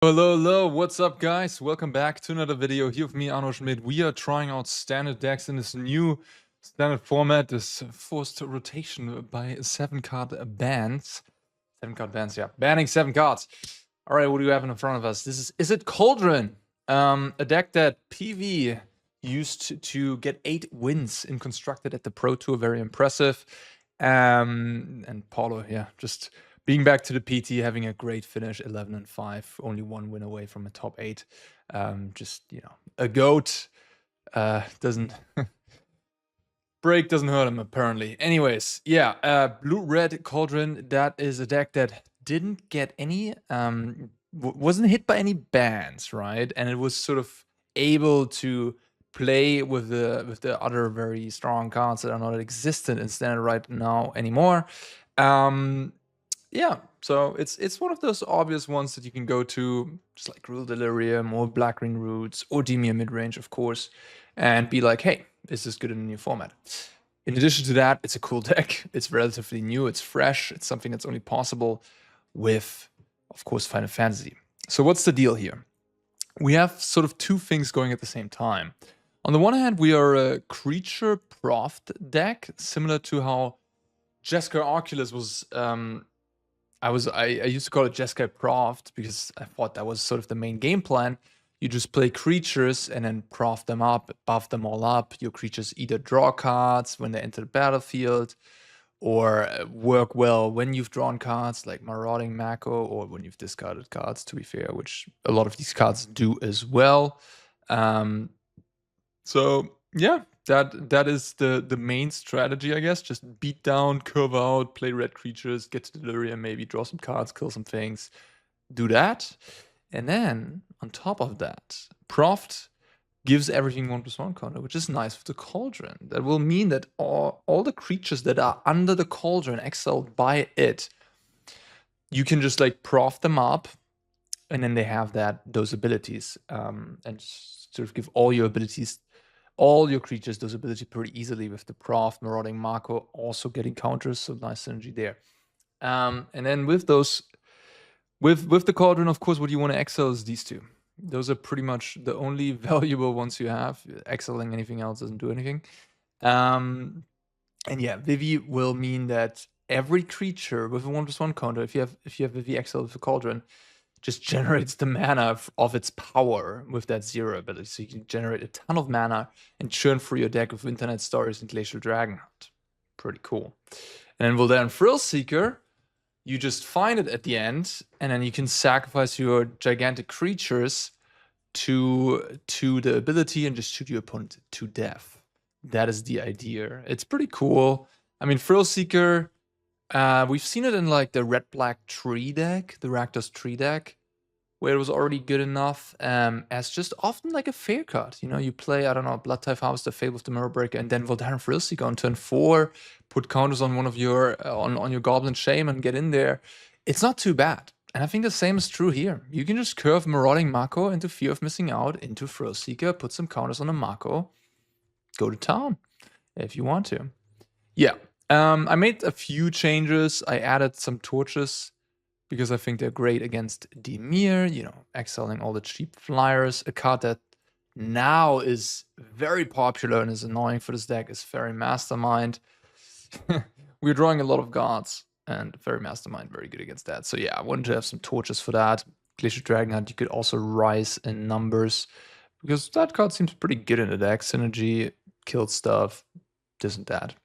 Hello, hello, what's up guys? Welcome back to another video here with me, Arne Schmidt. We are trying out standard decks in this new standard format, this forced rotation by 7-card bans. 7-card bans, yeah. Banning 7 cards. Alright, what do we have in front of us? This is Izzet Cauldron, a deck that PV used to get 8 wins in Constructed at the Pro Tour, very impressive. And Paulo, yeah, just being back to the PT, having a great finish, 11-5, only 1 win away from a top 8. Just, you know, a GOAT doesn't... break doesn't hurt him, apparently. Anyways, yeah, Blue-Red Cauldron, that is a deck that didn't get any... wasn't hit by any bans, right? And it was sort of able to play with the other very strong cards that are not existent in standard right now anymore. Yeah, so it's one of those obvious ones that you can go to, just like Rule Delirium or Black-Green Roots or Demir Midrange, of course, and be like, hey, is this good in a new format? In addition to that, it's a cool deck. It's relatively new, it's fresh, it's something that's only possible with, of course, Final Fantasy. So what's the deal here? We have sort of two things going at the same time. On the one hand, we are a creature Proft deck, similar to how Jeskai Oculus was... I used to call it Jeskai Proft because I thought that was sort of the main game plan. You just play creatures and then prof them up, buff them all up. Your creatures either draw cards when they enter the battlefield or work well when you've drawn cards like Marauding Mako or when you've discarded cards, to be fair, which a lot of these cards do as well. So yeah, that is the main strategy, I guess. Just beat down, curve out, play red creatures, get to Delirium, maybe draw some cards, kill some things. Do that. And then, on top of that, Proft gives everything 1+1 counter, which is nice for the Cauldron. That will mean that all the creatures that are under the Cauldron, exiled by it, you can just like Proft them up, and then they have those abilities, and sort of give all your abilities, all your creatures those abilities pretty easily with the Proft, Marauding Mako also getting counters, so nice synergy there. And then with those... With the Cauldron, of course, what you want to exile is these two. Those are pretty much the only valuable ones you have. Exiling anything else doesn't do anything. And yeah, Vivi will mean that every creature with a 1+1 counter, if you have Vivi exiled with the Cauldron, just generates the mana of its power with that 0 ability. So you can generate a ton of mana and churn through your deck with Winternight Stories and Glacial Dragonhunt. Pretty cool. And then Voldaren Thrillseeker, you just find it at the end, and then you can sacrifice your gigantic creatures to the ability and just shoot your opponent to death. That is the idea. It's pretty cool. I mean, Thrillseeker, we've seen it in like the red-black tree deck, the Rakdos tree deck, where it was already good enough as just often like a fair card. You know, you play, I don't know, Bloodtithe Harvester, Fable of the Mirrorbreaker, and then Voldaren Thrillseeker on turn 4, put counters on one of your, on your Goblin Shaman and get in there. It's not too bad. And I think the same is true here. You can just curve Marauding Mako into Fear of Missing Out, into Thrillseeker, put some counters on a Mako, go to town if you want to. Yeah, I made a few changes. I added some torches, because I think they're great against Demir, you know, exiling all the cheap flyers. A card that now is very popular and is annoying for this deck is Fairy Mastermind. We're drawing a lot of guards, and Fairy Mastermind very good against that. So yeah, I wanted to have some torches for that. Glacial Dragonhunt, you could also rise in numbers, because that card seems pretty good in the deck. Synergy, killed stuff, this and that.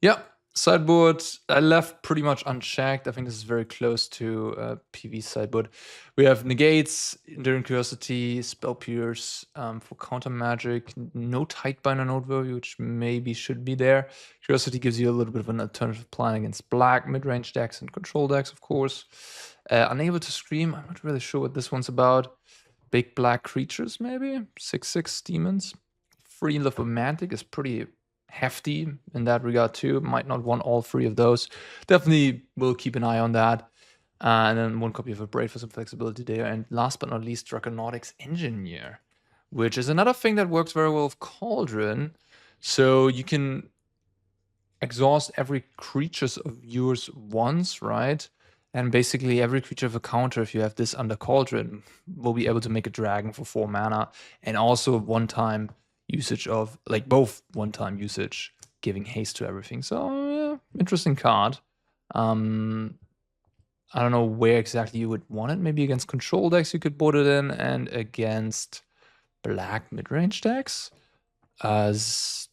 Yeah. Sideboard, I left pretty much unchecked. I think this is very close to PV sideboard. We have Negates, Enduring Curiosity, Spell Pierce for counter magic. No Tidebinder noteworthy, which maybe should be there. Curiosity gives you a little bit of an alternative plan against black mid-range decks and control decks, of course. Unable to Scream, I'm not really sure what this one's about. Big black creatures, maybe? 6/6 demons. Free Lithomantic is pretty hefty in that regard too. Might not want all 3 of those. Definitely will keep an eye on that. And then 1 copy of Abrade for some flexibility there. And last but not least, Draconautics Engineer, which is another thing that works very well with Cauldron. So you can exhaust every creatures of yours once, right? And basically every creature of a counter, if you have this under Cauldron, will be able to make a dragon for 4 mana. And also one-time usage of, like both one-time usage, giving haste to everything. So, yeah, interesting card. I don't know where exactly you would want it. Maybe against control decks you could board it in, and against black mid-range decks. As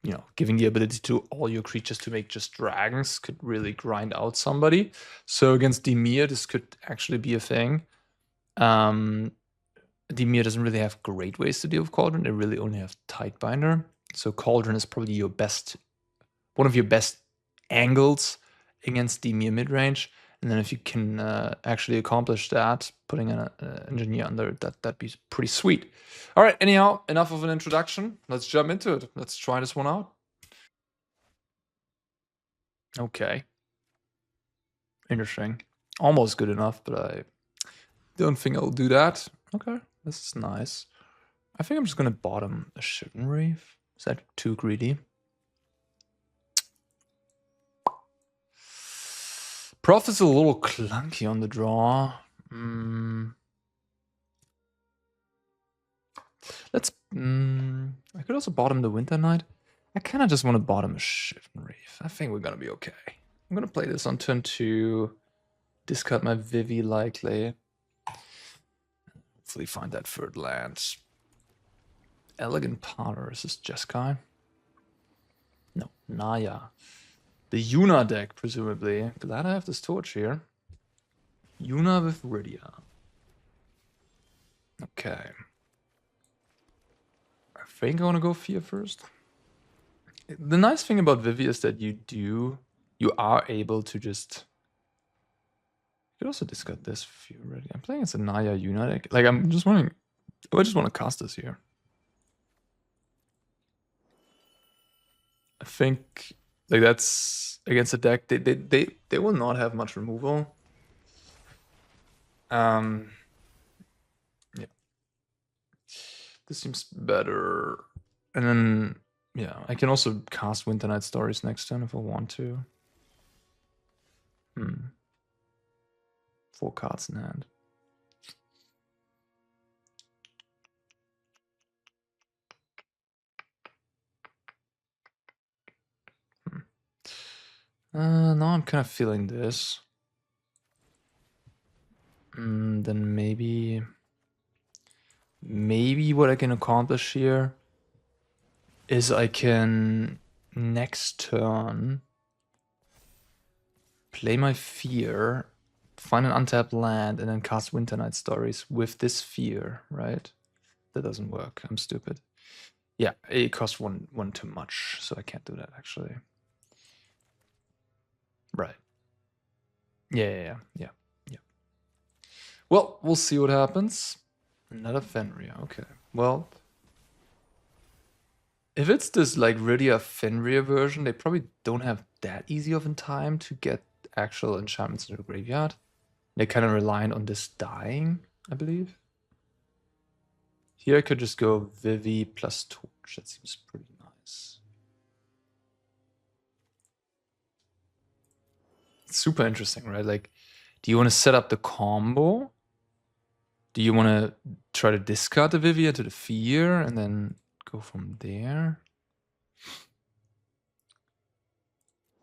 you know, giving the ability to all your creatures to make just dragons could really grind out somebody. So against Dimir, this could actually be a thing. Dimir doesn't really have great ways to deal with Cauldron. They really only have Tidebinder. So Cauldron is probably your best, one of your best angles against Dimir midrange. And then if you can actually accomplish that, putting an engineer under it, that'd be pretty sweet. All right, anyhow, enough of an introduction. Let's jump into it. Let's try this one out. Okay. Interesting. Almost good enough, but I don't think I'll do that. Okay, this is nice. I think I'm just gonna bottom a Shivan Reef. Is that too greedy? Proft is a little clunky on the draw. Let's. I could also bottom the Winternight. I kind of just want to bottom a Shivan Reef. I think we're gonna be okay. I'm gonna play this on turn 2. Discard my Vivi likely. Hopefully find that third land. Elegant Powder. Is this Jeskai? No, Naya. The Yuna deck, presumably. Glad I have this torch here. Yuna with Rydia. Okay. I think I want to go Fear first. The nice thing about Vivi is that you are able to just... You could also discard this if you're ready. I'm playing as a Naya Yuna deck. Like, I'm just wondering... I just want to cast this here. I think... Like, that's... Against a deck, they will not have much removal. Yeah. This seems better. And then, yeah, I can also cast Winternight Stories next turn if I want to. 4 cards in hand. Now I'm kind of feeling this. Then maybe what I can accomplish here is I can next turn play my Fear, find an untapped land, and then cast Winternight Stories with this Fear, right? That doesn't work. I'm stupid. Yeah, it costs one too much, so I can't do that actually. Right. Yeah. Well, we'll see what happens. Another Fenrir. Okay. Well, if it's this like Rydia Fenrir version, they probably don't have that easy of a time to get actual enchantments into the graveyard. They're kind of relying on this dying, I believe. Here I could just go Vivi plus Torch. That seems pretty nice. It's super interesting, right? Like, do you want to set up the combo? Do you want to try to discard the Vivi to the Fear and then go from there?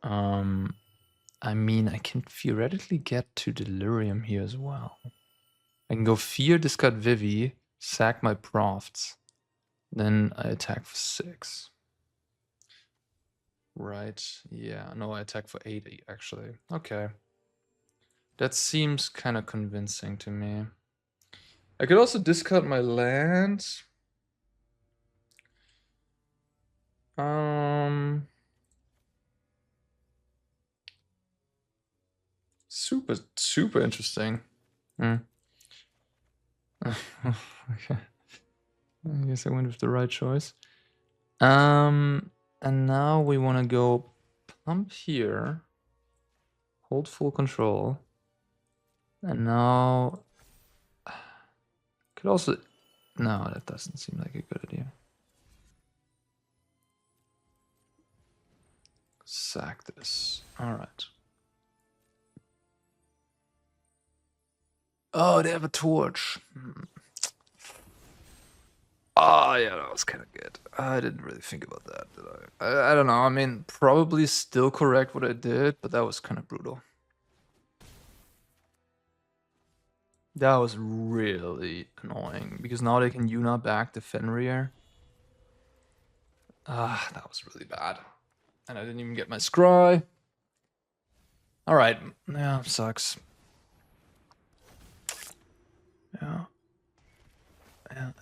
I mean, I can theoretically get to Delirium here as well. I can go Fear, discard Vivi, sack my Profts, then I attack for 6. Right, yeah, no, I attack for 8 actually. Okay. That seems kind of convincing to me. I could also discard my land. Super interesting. Okay. I guess I went with the right choice. And now we want to go pump here, hold full control, and now could also... No, that doesn't seem like a good idea. Sack this. All right. Oh, they have a torch. Oh, yeah, that was kind of good. I didn't really think about that, did I? I don't know. I mean, probably still correct what I did, but that was kind of brutal. That was really annoying, because now they can Yuna back to Fenrir. Ah, that was really bad. And I didn't even get my scry. Alright, yeah, sucks. Yeah. Yeah.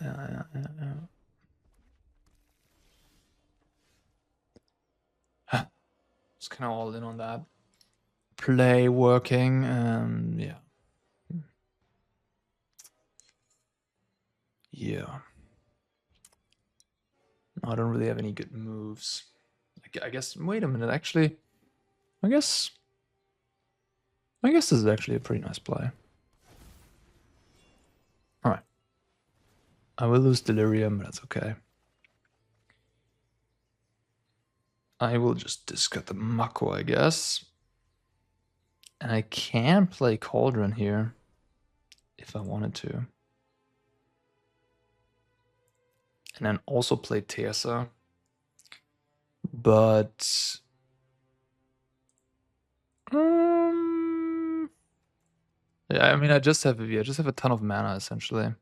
Just kind of all in on that. Play working, yeah. Yeah. I don't really have any good moves. I guess, wait a minute, actually. I guess this is actually a pretty nice play. Alright. I will lose Delirium, but that's okay. I will just discard the Mako, I guess. And I can play Cauldron here if I wanted to. And then also play Tersa. But yeah, I mean, I just have a ton of mana essentially.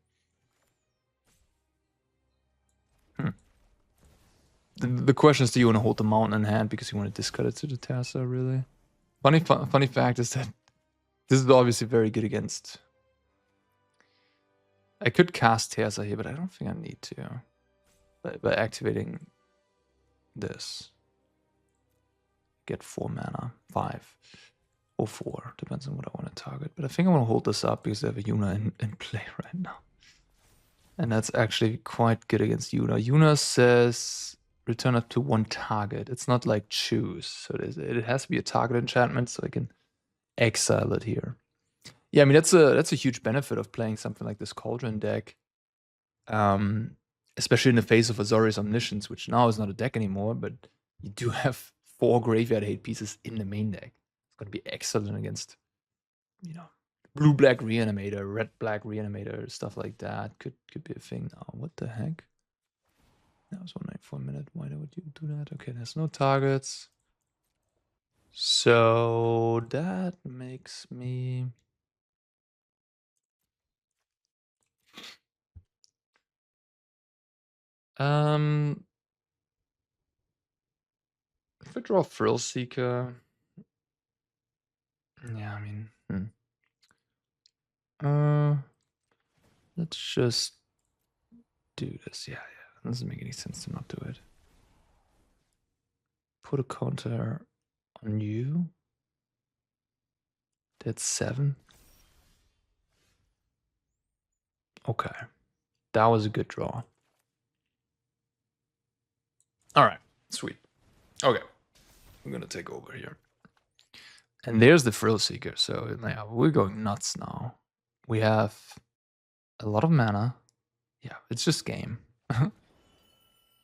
The question is, do you want to hold the mountain in hand because you want to discard it to the Tersa, really? Funny fact is that this is obviously very good against. I could cast Tersa here, but I don't think I need to. By activating this. Get 4 mana, 5 or 4, depends on what I want to target. But I think I want to hold this up because I have a Yuna in play right now. And that's actually quite good against Yuna. Yuna says return up to 1 target. It's not like choose. So it has to be a target enchantment, so I can exile it here. Yeah, I mean, that's a huge benefit of playing something like this Cauldron deck. Especially in the face of Azorius Omniscience, which now is not a deck anymore, but you do have 4 graveyard hate pieces in the main deck. It's going to be excellent against, you know, blue-black Reanimator, red-black Reanimator, stuff like that. Could be a thing now. What the heck? That was 1 night for a minute. Why would you do that? Okay, there's no targets. So that makes me... if I draw Thrillseeker... Yeah, I mean... let's just do this. Yeah. It doesn't make any sense to not do it. Put a counter on you. That's 7. Okay. That was a good draw. Alright, sweet. Okay. I'm gonna take over here. And there's the Thrillseeker. So yeah, we're going nuts now. We have a lot of mana. Yeah, it's just game.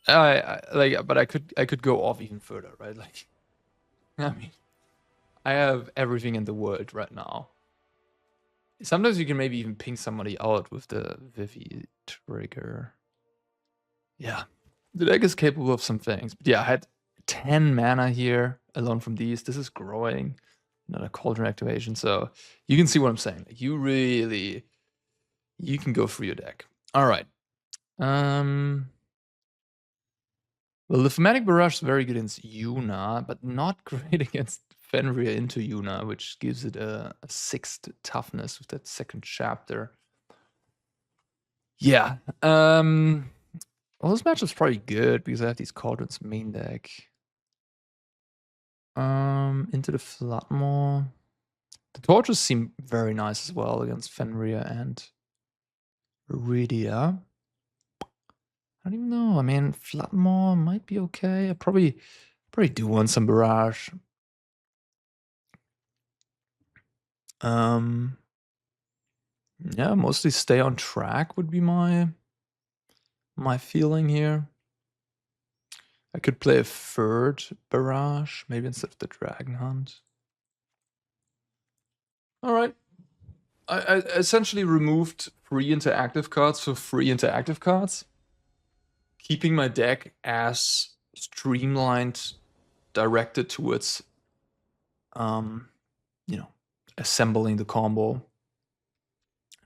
But I could go off even further, right? Like, I mean, I have everything in the world right now. Sometimes you can maybe even ping somebody out with the Vivi trigger. Yeah, the deck is capable of some things. But yeah, I had 10 mana here alone from these. This is growing. Another Cauldron activation. So you can see what I'm saying. Like, you can go through your deck. All right. Well, Lithomantic Barrage is very good against Yuna, but not great against Fenrir into Yuna, which gives it a 6th toughness with that 2nd chapter. Yeah. Well, this matchup's probably good because I have these Cauldrons main deck. Into the Flood Maw. The torches seem very nice as well against Fenrir and Iridia. I don't even know. I mean, Flood Maw might be okay. I probably do want some Barrage. Yeah, mostly stay on track would be my feeling here. I could play a 3rd Barrage, maybe instead of the Dragon Hunt. All right. I essentially removed 3 interactive cards for 3 interactive cards, keeping my deck as streamlined, directed towards, you know, assembling the combo.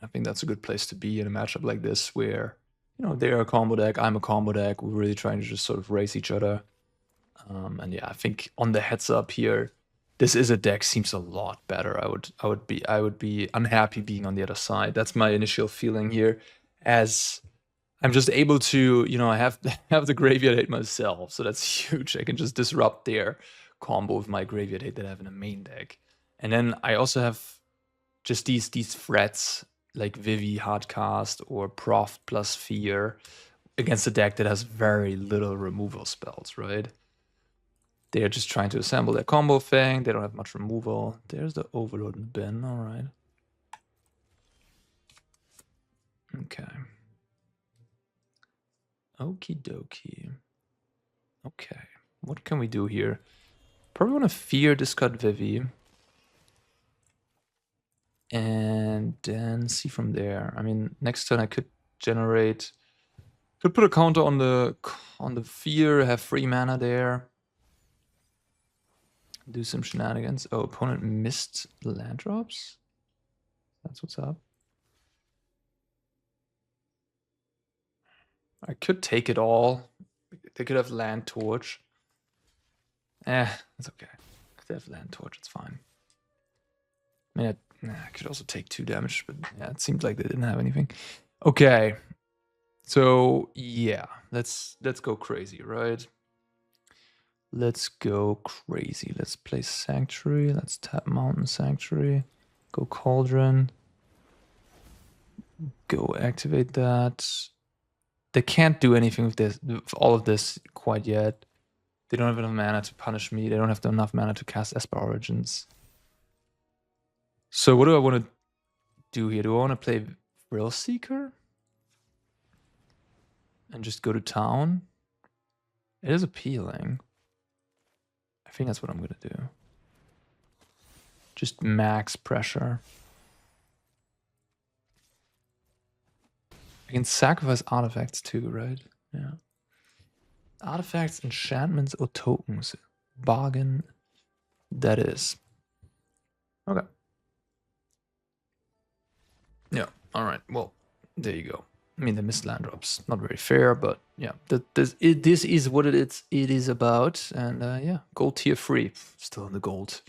I think that's a good place to be in a matchup like this, where, you know, they're a combo deck, I'm a combo deck. We're really trying to just sort of race each other. And yeah, I think on the heads up here, this is a deck seems a lot better. I would be unhappy being on the other side. That's my initial feeling here, as I'm just able to, you know, I have the graveyard hate myself, so that's huge. I can just disrupt their combo with my graveyard hate that I have in a main deck. And then I also have just these threats like Vivi Hardcast or Proft plus Fear against a deck that has very little removal spells, right? They're just trying to assemble their combo thing. They don't have much removal. There's the Overlord in the bin, all right. Okay. Okie dokie. Okay, what can we do here? Probably want to Fear, discard Vivi. And then see from there. I mean, next turn I could generate... Could put a counter on the Fear, have 3 mana there. Do some shenanigans. Oh, opponent missed land drops? That's what's up. I could take it all. They could have land torch. It's okay. If they have land torch, it's fine. I mean, I could also take 2 damage, but yeah, it seems like they didn't have anything. Okay. So yeah, let's go crazy, right? Let's go crazy. Let's play Sanctuary. Let's tap Mountain Sanctuary. Go Cauldron. Go activate that. They can't do anything with this, with all of this quite yet. They don't have enough mana to punish me. They don't have enough mana to cast Esper Origins. So what do I want to do here? Do I want to play Thrillseeker? And just go to town? It is appealing. I think that's what I'm going to do. Just max pressure. I can sacrifice artifacts too, right? Yeah. Artifacts, enchantments, or tokens. Bargain. That is. Okay. Yeah, alright. Well, there you go. I mean, the missed land drops. Not very fair, but yeah. This is what it is about. And yeah, gold tier 3. Still in the gold.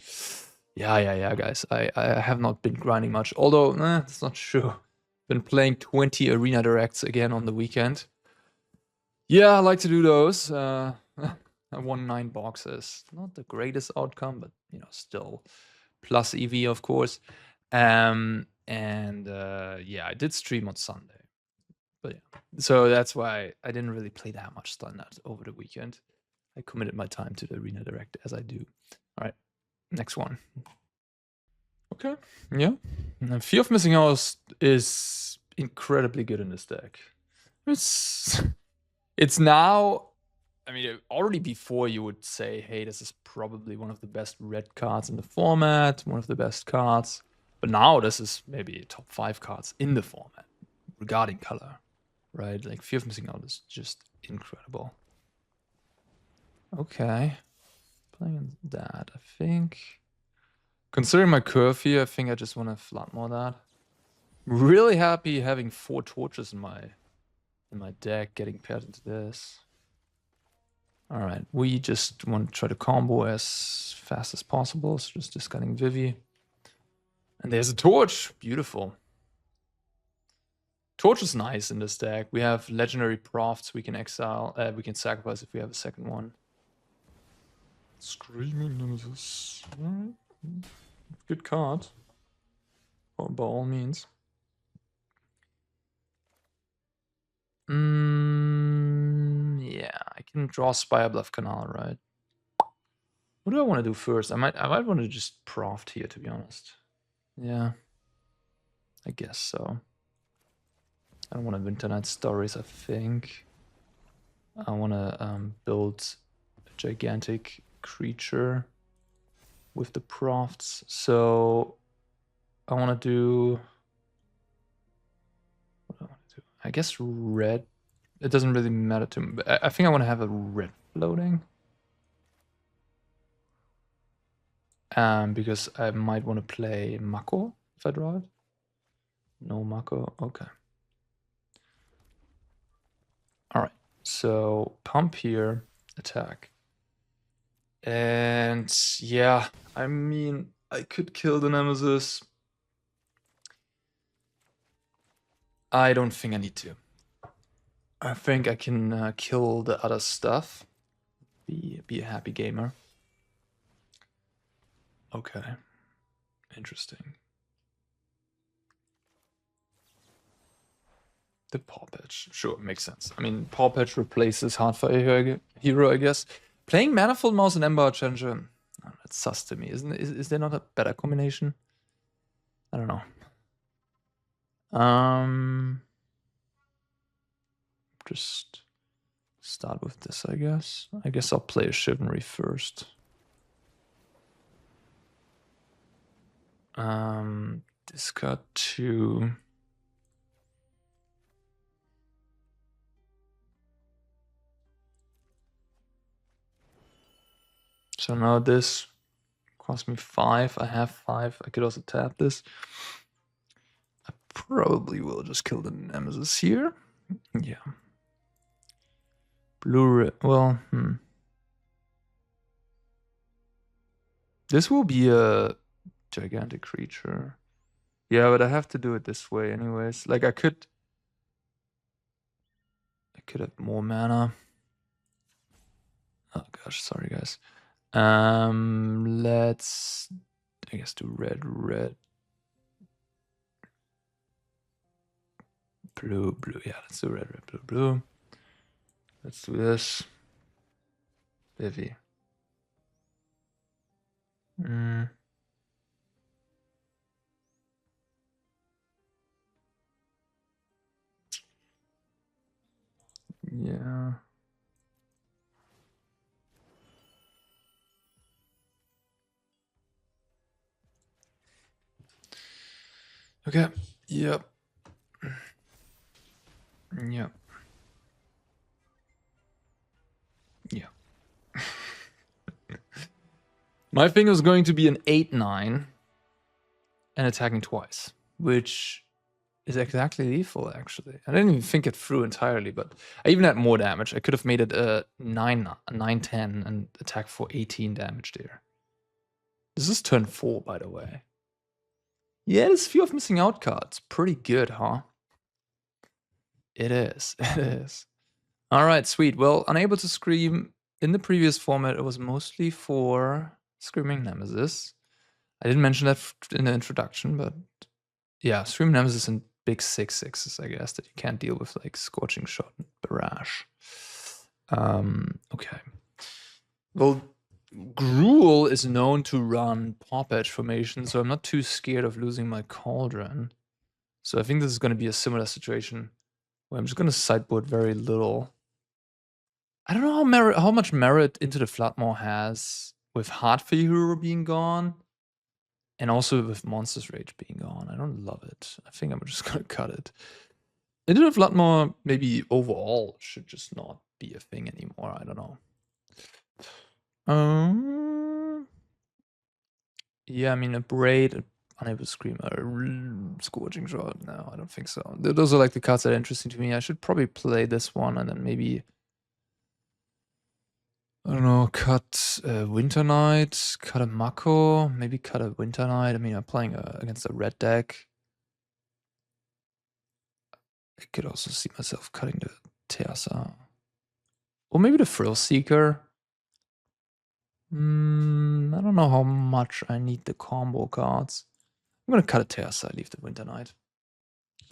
Yeah, guys. I have not been grinding much. Although, that's not true. Been playing 20 arena directs again on the weekend. Yeah, I like to do those. I won 9 boxes. Not the greatest outcome, but you know, still plus EV, of course. And yeah, I did stream on Sunday. But yeah, so that's why I didn't really play that much Standard over the weekend. I committed my time to the arena direct as I do. All right, next one. Okay, yeah. Fear of Missing Out is incredibly good in this deck. It's now, I mean, already before you would say, hey, this is probably one of the best red cards in the format, one of the best cards. But now this is maybe top 5 cards in the format regarding color, right? Like Fear of Missing Out is just incredible. Okay, playing that, I think. Considering my curve here, I think I just want to Flood Maw that. Really happy having 4 torches in my deck, getting paired into this. All right, we just want to try to combo as fast as possible, so just discarding Vivi. And there's a torch, beautiful. Torch is nice in this deck. We have legendary Profts we can exile, we can sacrifice if we have a second one. Screaming Nemesis. All right. Good card, by all means. Yeah, I can draw Spirebluff Canal, right? What do I want to do first? I might want to just Proft here, to be honest. Yeah, I guess so. I don't want to Winternight Stories, I think. I want to build a gigantic creature with the Profts. So I want to do I guess red. It doesn't really matter to me. But I think I want to have a red floating. Because I might want to play Mako if I draw it. No Mako. Okay. All right. So pump here, attack. And yeah, I mean, I could kill the Nemesis. I don't think I need to. I think I can kill the other stuff. Be a happy gamer. Okay. Interesting. The Paw Patch. Sure, makes sense. I mean, Paw Patch replaces Hardfire Hero, I guess. Playing Manifold Mouse and Ember Challenger. Oh, that's sus to me, isn't it? Is there not a better combination? I don't know. Just start with this, I guess. I guess I'll play a Shivan Reef first. Discard 2. So now this cost me 5. I have 5. I could also tap this. I probably will just kill the Nemesis here. Yeah. Blue, well, This will be a gigantic creature. Yeah, but I have to do it this way anyways. Like I could have more mana. Oh gosh, sorry guys. Let's I guess do red, blue. Yeah, let's do red, blue. Let's do this. Vivi. Yeah. Okay. Yep. Yep. Yeah. My thing was going to be an 8/9 and attacking twice, which is exactly lethal, actually. I didn't even think it through entirely, but I even had more damage. I could have made it a 9/10 and attack for 18 damage there. This is turn 4, by the way. Yeah, this Fear of Missing Out card's pretty good, huh? It is. It is. All right, sweet. Well, Unable to Scream in the previous format, it was mostly for Screaming Nemesis. I didn't mention that in the introduction, but yeah, Screaming Nemesis and big 6/6s, I guess, that you can't deal with, like Scorching Shot and Barrage. Okay. Well, Gruul is known to run Paw Patch formation, so I'm not too scared of losing my Cauldron. So I think this is going to be a similar situation where I'm just going to sideboard very little. I don't know how much merit Into the Flood Maw has with Hardfire Hero being gone and also with Monsters Rage being gone. I don't love it. I think I'm just going to cut it. Into the Flood Maw maybe overall should just not be a thing anymore. I don't know. Yeah, I mean, Abrade, Unable Screamer, Scorching Shot. No, I don't think so. Those are like the cards that are interesting to me. I should probably play this one and then maybe, I don't know, cut Winternight, cut a Mako, maybe cut a Winternight. I mean, I'm playing against a red deck. I could also see myself cutting the Tersa. Or maybe the Thrillseeker. I don't know how much I need the combo cards. I'm gonna cut a Tersa, leave the Winternight.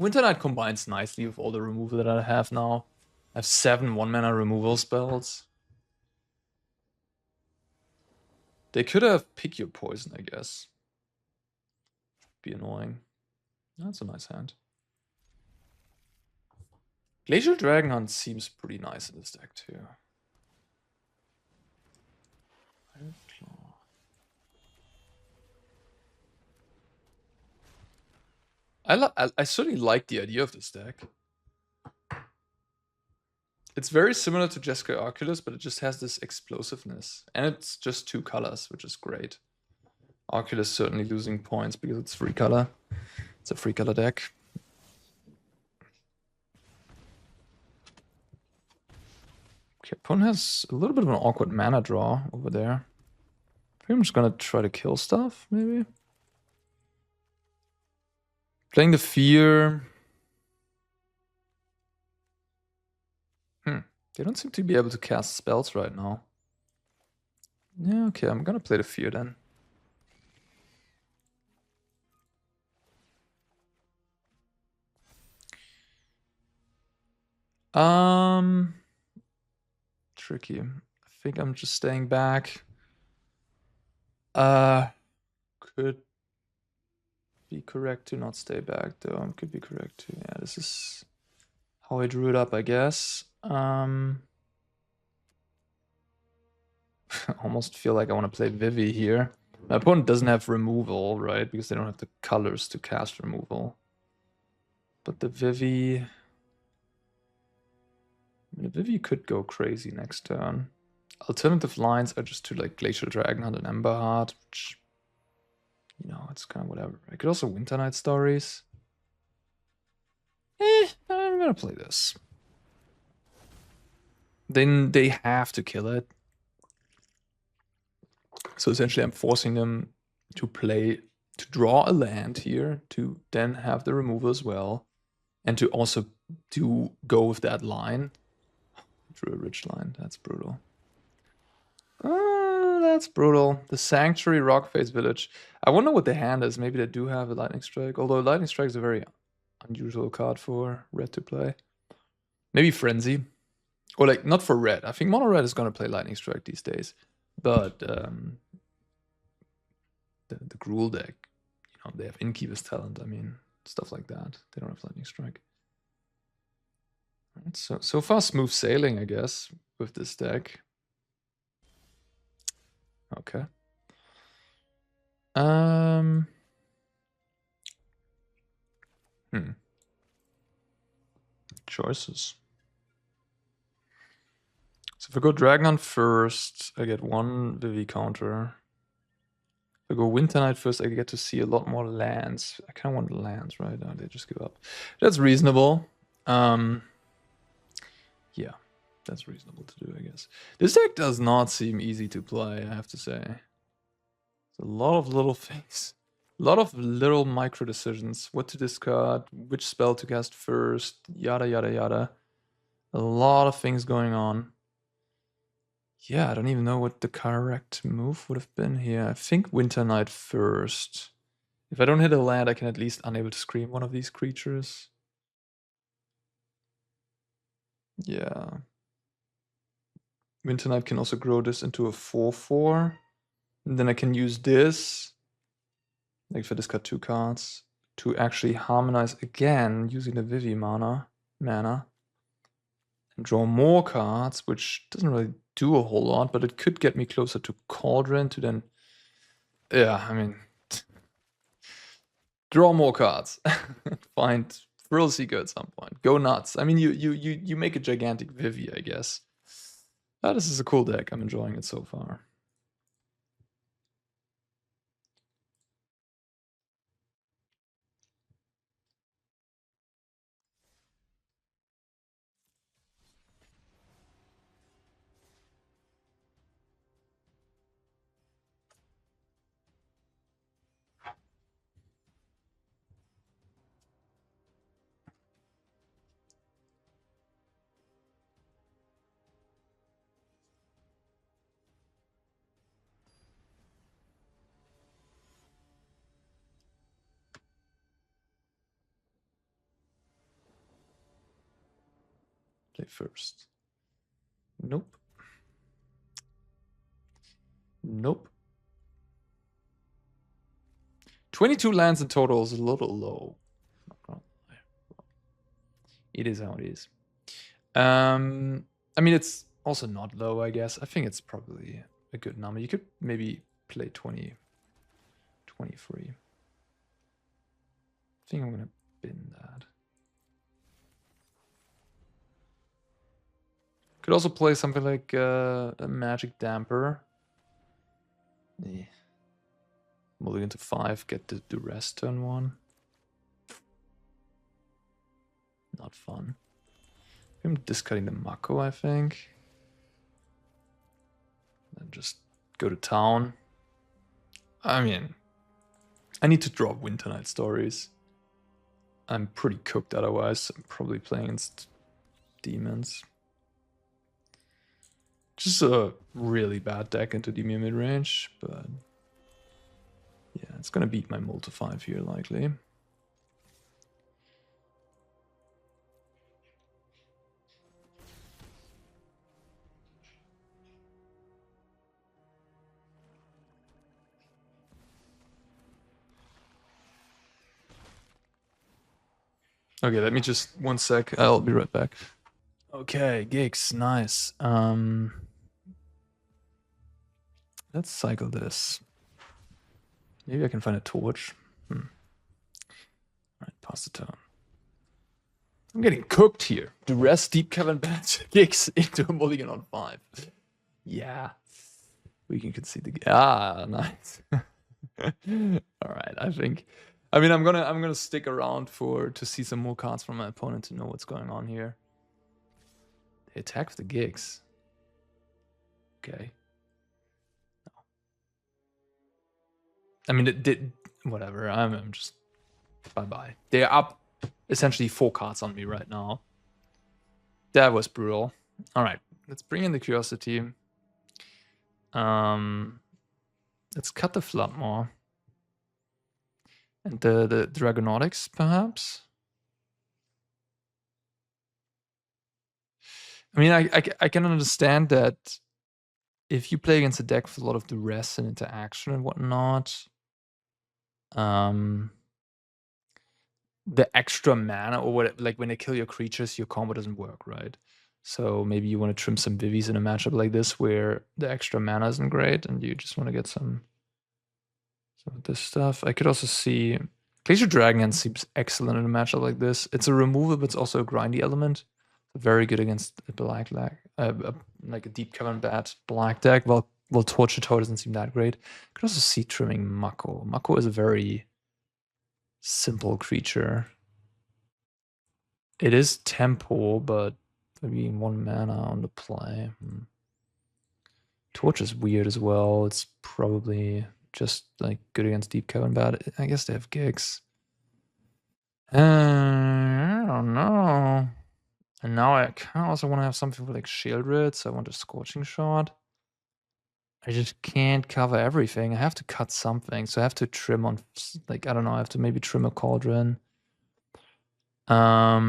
Winternight combines nicely with all the removal that I have now. I have 7 1-mana removal spells. They could have Pick Your Poison, I guess. Be annoying. That's a nice hand. Glacial Dragonhunt seems pretty nice in this deck too. I certainly like the idea of this deck. It's very similar to Jeskai Oculus, but it just has this explosiveness. And it's just 2 colors, which is great. Oculus certainly losing points because it's free color. It's a free color deck. Okay, opponent has a little bit of an awkward mana draw over there. I think I'm just gonna try to kill stuff, maybe. Playing the Fear. They don't seem to be able to cast spells right now. Yeah, okay, I'm gonna play the Fear then. Tricky. I think I'm just staying back. Could be correct to not stay back though. Could be correct to, yeah, this is how I drew it up, I guess. Almost feel like I want to play Vivi here. My opponent doesn't have removal, right? Because they don't have the colors to cast removal. But the Vivi... the Vivi could go crazy next turn. Alternative lines are just to like Glacial Dragonhunt and Emberheart, which, you know, it's kind of whatever. I could also Winternight Stories. I'm gonna play this. Then they have to kill it. So essentially I'm forcing them to draw a land here, to then have the removal as well, and to also go with that line. Drew a rich line, that's brutal. That's brutal. The Sanctuary, Rockface Village. I wonder what the hand is. Maybe they do have a Lightning Strike, although Lightning Strike is a very unusual card for red to play. Maybe Frenzy. Or like, not for red. I think mono red is going to play Lightning Strike these days. But the Gruul deck, you know, they have Innkeeper's Talent. I mean, stuff like that. They don't have Lightning Strike. Right, so far smooth sailing, I guess, with this deck. Okay. Choices. So if I go Dragonhunt first, I get 1 Vivi counter. If I go Winternight first, I get to see a lot more lands. I kind of want lands, right? No, they just give up. That's reasonable. Yeah, that's reasonable to do, I guess. This deck does not seem easy to play, I have to say. It's a lot of little things. A lot of little micro decisions. What to discard, which spell to cast first, yada, yada, yada. A lot of things going on. Yeah, I don't even know what the correct move would have been here. I think Winternight first. If I don't hit a land, I can at least unable to scream one of these creatures. Yeah. Winternight can also grow this into a 4/4. And then I can use this, like if I discard 2 cards, to actually harmonize again using the Vivi mana, and draw more cards, which doesn't really do a whole lot, but it could get me closer to Cauldron to then, yeah, I mean, draw more cards, find Thrillseeker at some point, go nuts. I mean, you make a gigantic Vivi, I guess. This is a cool deck. I'm enjoying it so far. Play first. Nope. Nope. 22 lands in total is a little low. It is how it is. I mean, it's also not low, I guess. I think it's probably a good number. You could maybe play 20, 23. I think I'm gonna bin that. Could also play something like a Magic Damper. Yeah. Mulligan to 5, get the Duress turn 1. Not fun. I'm discarding the Mako, I think. And just go to town. I mean, I need to draw Winternight Stories. I'm pretty cooked otherwise. I'm probably playing against demons. Just a really bad deck into Demon mid-range, but yeah, it's gonna beat my Mull to 5 here, likely. Okay, let me just 1 sec. I'll be right back. Okay, gigs, nice. Let's cycle this. Maybe I can find a torch. Alright, pass the turn. I'm getting cooked here. Duress, Deep Cavern Bat, gigs into a mulligan on 5. Yeah. We can concede the nice. Alright, I mean I'm gonna stick around to see some more cards from my opponent to know what's going on here. They attack with the gigs. Okay. No. I mean it did whatever. I'm just bye-bye. They're up essentially 4 cards on me right now. That was brutal. Alright, let's bring in the Curiosity. Let's cut the Flood Maw. And the Draconautics, perhaps? I mean, I can understand that if you play against a deck with a lot of duress and interaction and whatnot, the extra mana or what, like when they kill your creatures, your combo doesn't work, right? So maybe you want to trim some Vivis in a matchup like this where the extra mana isn't great and you just want to get some of this stuff. I could also see Glacial Dragonhunt seems excellent in a matchup like this. It's a removal, but it's also a grindy element. Very good against a black like a Deep Cavern Bat black deck. Well, Torture Toad doesn't seem that great. I could also see trimming Mako. Mako is a very simple creature. It is tempo, but maybe 1 mana on the play. Torch is weird as well. It's probably just like good against Deep Cavern Bat. I guess they have gigs. I don't know. And now I kind of also want to have something for like Shieldred, so I want a Scorching Shot. I just can't cover everything. I have to cut something, so I have to trim on, like, I don't know, I have to maybe trim a Cauldron. I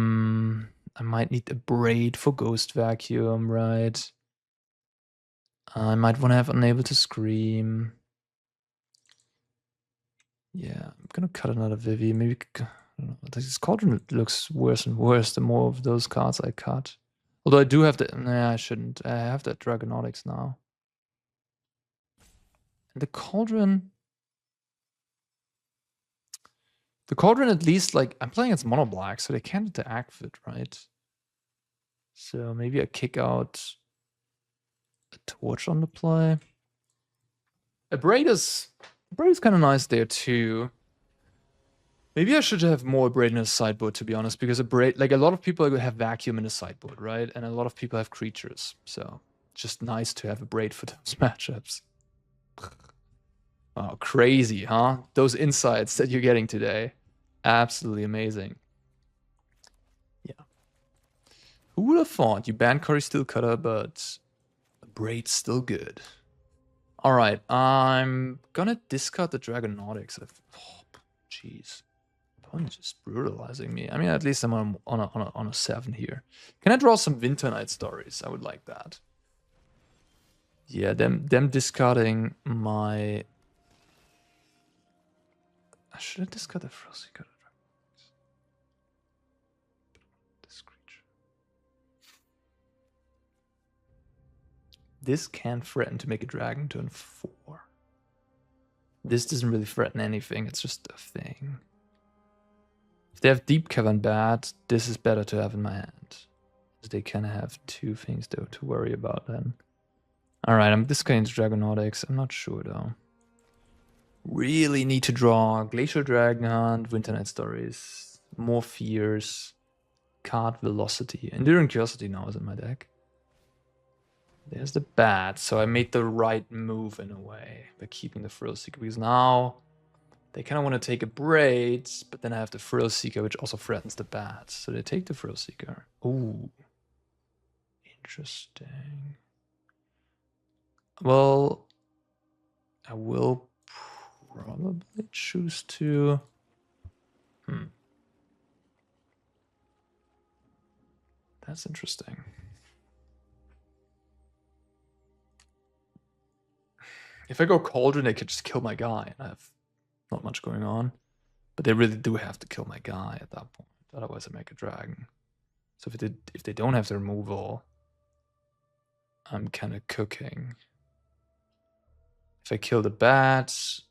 might need a Abrade for Ghost Vacuum, right? I might want to have Unable to Scream. Yeah, I'm gonna cut another Vivi. Maybe, I don't know, this Cauldron looks worse and worse the more of those cards I cut. Although I do have the, nah, I shouldn't. I have that Draconautics now. And the Cauldron at least, like, I'm playing against mono black, so they can't interact with it, right? So maybe I kick out a Torch on the play. Abrade is kind of nice there too. Maybe I should have more Abrade in the sideboard, to be honest, because Abrade, like, a lot of people have Vacuum in the sideboard, right? And a lot of people have creatures, so it's just nice to have Abrade for those matchups. Oh, crazy, huh? Those insights that you're getting today. Absolutely amazing. Yeah. Who would have thought? You banned Curry Steel Cutter, but Abrade's still good. Alright, I'm gonna discard the Draconautics. Oh, jeez. Opponent's just brutalizing me. I mean, at least I'm on a 7 here. Can I draw some Winternight Stories? I would like that. Yeah, them discarding my... Should I discard the Thrillseeker? This creature. This can threaten to make a dragon turn 4. This doesn't really threaten anything, it's just a thing. If they have Deep Cavern Bat, this is better to have in my hand. They kind of have two things though to worry about then. Alright, I'm discarding Draconautics. I'm not sure though. Really need to draw Glacial Dragonhunt, Winternight Stories, more Fears, Card Velocity. Enduring Curiosity now is in my deck. There's the bat. So I made the right move in a way by keeping the Thrillseeker, because now they kind of want to take Abrade, but then I have the Thrillseeker, which also threatens the bat. So they take the Thrillseeker. Ooh. Interesting. Well, I will probably choose to... That's interesting. If I go Cauldron, they could just kill my guy. I have not much going on. But they really do have to kill my guy at that point. Otherwise I make a dragon. So if they don't have the removal, I'm kind of cooking. If I kill the bats,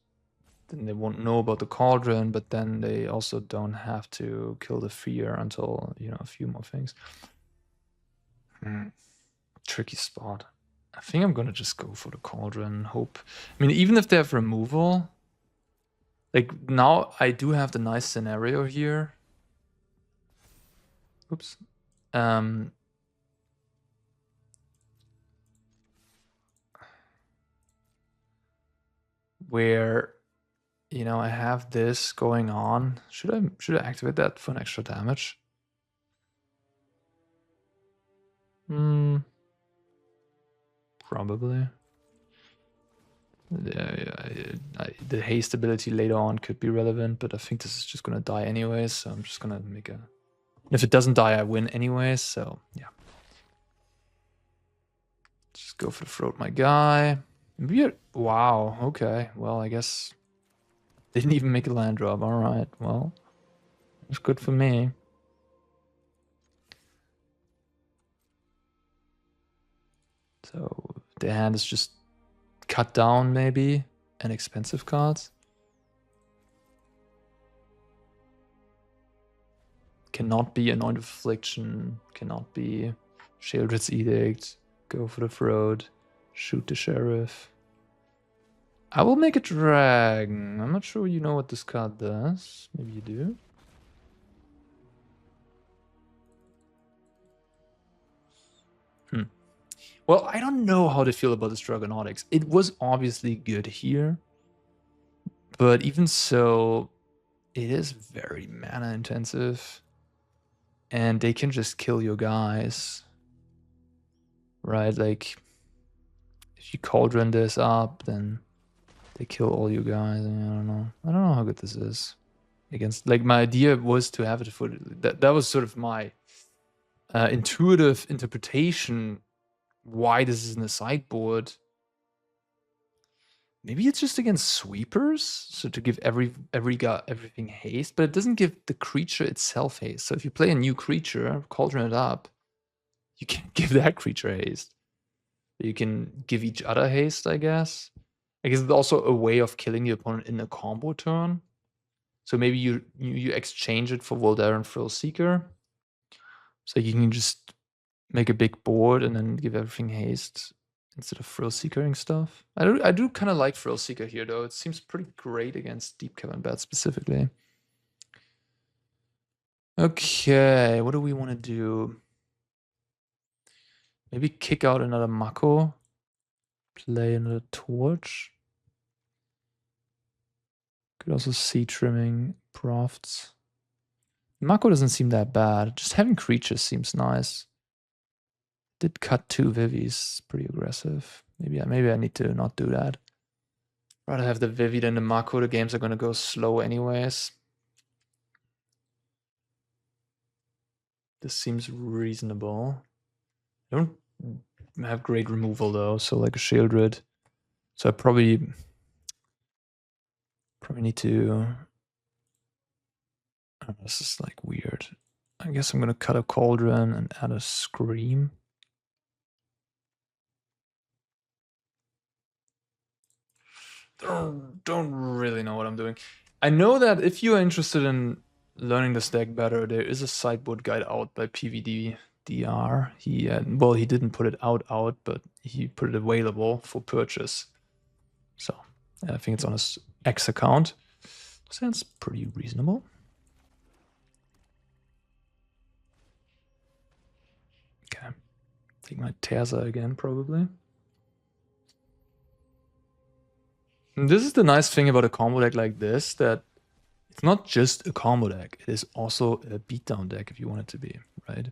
then they won't know about the Cauldron, but then they also don't have to kill the fear until, you know, a few more things. Tricky spot. I think I'm gonna just go for the Cauldron, hope. I mean, even if they have removal, like now I do have the nice scenario here. Oops. Where, you know, I have this going on. Should I activate that for an extra damage? Probably. The haste ability later on could be relevant, but I think this is just gonna die anyways, so I'm just gonna make a... If it doesn't die, I win anyways, so yeah. Just go for the throat, my guy. Wow, okay. Well, I guess didn't even make a land drop. Alright, well, it's good for me. So the hand is just cut down maybe, and expensive cards. Cannot be Anointed Affliction, cannot be Sheoldred's Edict, go for the throat, shoot the Sheriff. I will make a dragon. I'm not sure you know what this card does. Maybe you do. Well, I don't know how to feel about this Draconautics. It was obviously good here, but even so, it is very mana intensive, and they can just kill your guys, right? Like, if you Cauldron this up, then they kill all you guys. I don't know how good this is against. Like, my idea was to have it for that. That was sort of my intuitive interpretation. Why this is in the sideboard. Maybe it's just against sweepers, so to give everything haste, but it doesn't give the creature itself haste. So if you play a new creature, Cauldron it up, you can give that creature haste. You can give each other haste, I guess. I guess it's also a way of killing the opponent in a combo turn. So maybe you exchange it for Voldaren Thrillseeker. So you can just make a big board and then give everything haste instead of Thrillseekering stuff. I do kind of like Thrillseeker here, though. It seems pretty great against Deep Cavern Bat specifically. Okay, what do we want to do? Maybe kick out another Mako. Play another Torch. Could also see trimming Profts. Mako doesn't seem that bad. Just having creatures seems nice. Did cut 2 Vivis, pretty aggressive. Maybe I need to not do that. Rather have the Vivi than the Mako. The games are gonna go slow anyways. This seems reasonable. I don't have great removal though, so like a Sheoldred. So I probably need to... Oh, this is like weird. I guess I'm gonna cut a Cauldron and add a Scream. Don't really know what I'm doing. I know that if you're interested in learning this deck better, there is a sideboard guide out by PVD DR. He well, he didn't put it out, but he put it available for purchase. So I think it's on his X account. Sounds pretty reasonable. Okay, take my Tersa again, probably. And this is the nice thing about a combo deck like this, that it's not just a combo deck, it is also a beatdown deck if you want it to be, right?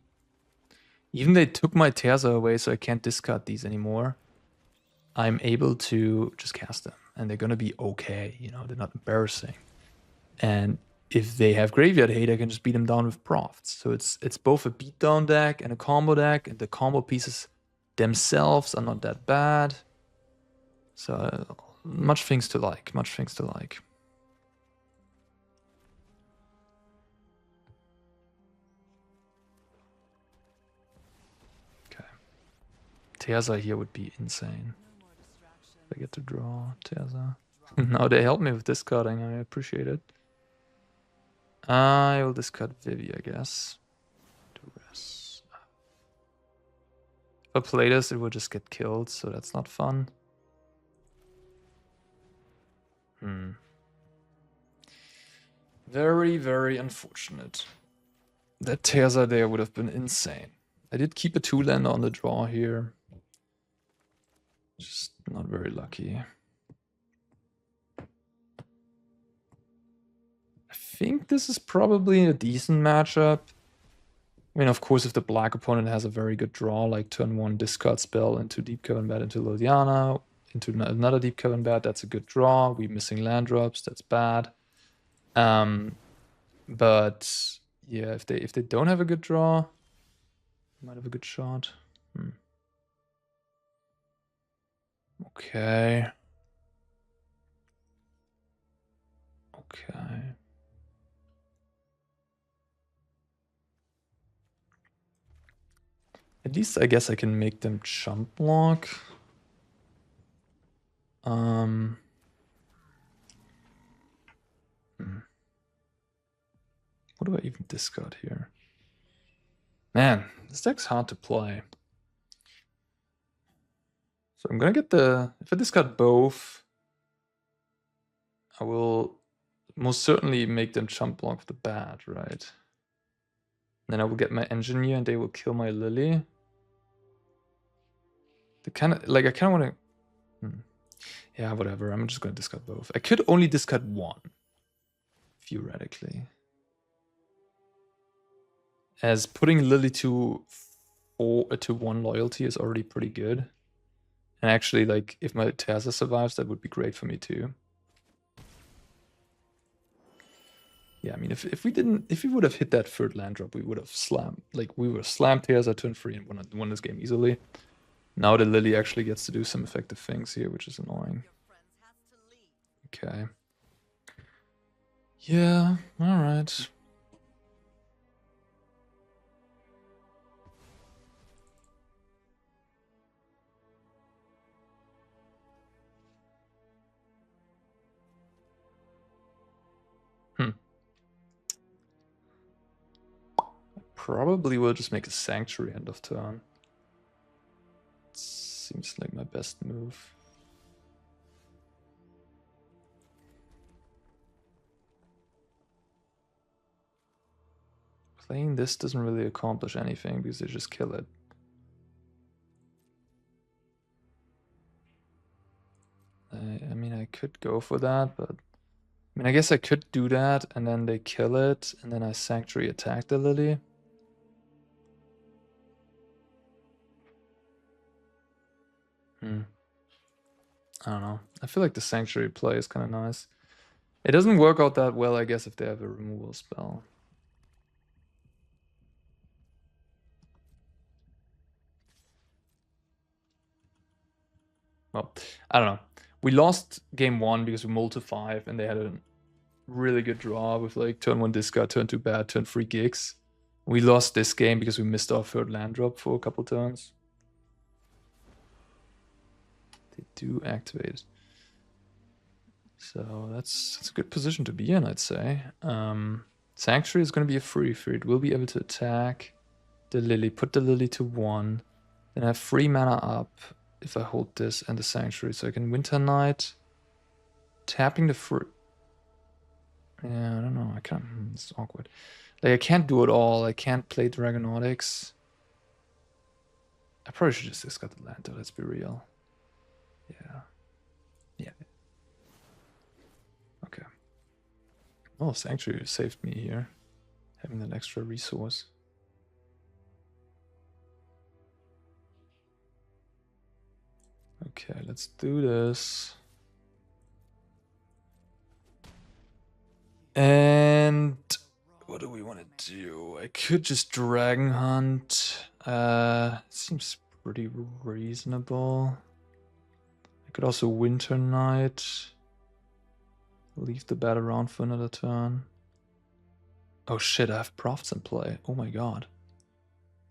Even they took my Tersa away, so I can't discard these anymore. I'm able to just cast them, and they're gonna be okay, you know, they're not embarrassing. And if they have graveyard hate, I can just beat them down with Profts. So it's both a beatdown deck and a combo deck, and the combo pieces themselves are not that bad. So much things to like, much things to like. Okay. Tersa here would be insane. I get to draw Tersa. Now they help me with discarding, I appreciate it. I will discard Vivi, I guess. If I play this, it will just get killed, so that's not fun. Very, very unfortunate. That Tersa there would have been insane. I did keep a 2-lander on the draw here. Just not very lucky. I think this is probably a decent matchup. I mean, of course, if the black opponent has a very good draw, like turn 1 discard spell into Deep Cavern Bat into Liliana, into another Deep Cavern Bat, that's a good draw. We're missing land drops, that's bad. But yeah, if they don't have a good draw, they might have a good shot. Okay. Okay. At least I guess I can make them jump block. What do I even discard here? Man, this deck's hard to play. So I'm gonna get the... If I discard both, I will most certainly make them jump block with the bat, right? Then I will get my engineer and they will kill my Lily. The kind of... Like, I kind of want to... Yeah, whatever. I'm just gonna discard both. I could only discard one, theoretically. As putting Lily to 1 loyalty is already pretty good. And actually, like, if my Tersa survives, that would be great for me too. Yeah, I mean, if we would have hit that 3rd land drop, we would have slammed. Like, we would have slammed Tersa, turn 3, and won this game easily. Now the Lily actually gets to do some effective things here, which is annoying. Okay. Yeah, alright. Probably will just make a Sanctuary end of turn. Seems like my best move. Playing this doesn't really accomplish anything because they just kill it. I mean, I could go for that, but... I mean, I guess I could do that, and then they kill it, and then I Sanctuary attack the Lily. I don't know. I feel like the Sanctuary play is kind of nice. It doesn't work out that well, I guess, if they have a removal spell. Well, I don't know. We lost game 1 because we mulled to 5, and they had a really good draw with like turn 1 discard, turn 2 bat, turn 3 gigs. We lost this game because we missed our 3rd land drop for a couple turns. They do activate. So that's a good position to be in, I'd say. Sanctuary is going to be a free for it. Will be able to attack. the Lily. Put the Lily to 1. Then I have 3 mana up if I hold this and the Sanctuary. So I can Winternight. Tapping the fruit. Yeah, I don't know. I can't. It's awkward. Like, I can't do it all. I can't play Draconautics. I probably should just discard the land, though. Let's be real. Yeah. Yeah. Okay. Oh, Sanctuary saved me here. Having that extra resource. Okay, let's do this. And what do we want to do? I could just Dragon Hunt. Seems pretty reasonable. I could also Winternight. Leave the bat around for another turn. Oh shit, I have Profts in play. Oh my god.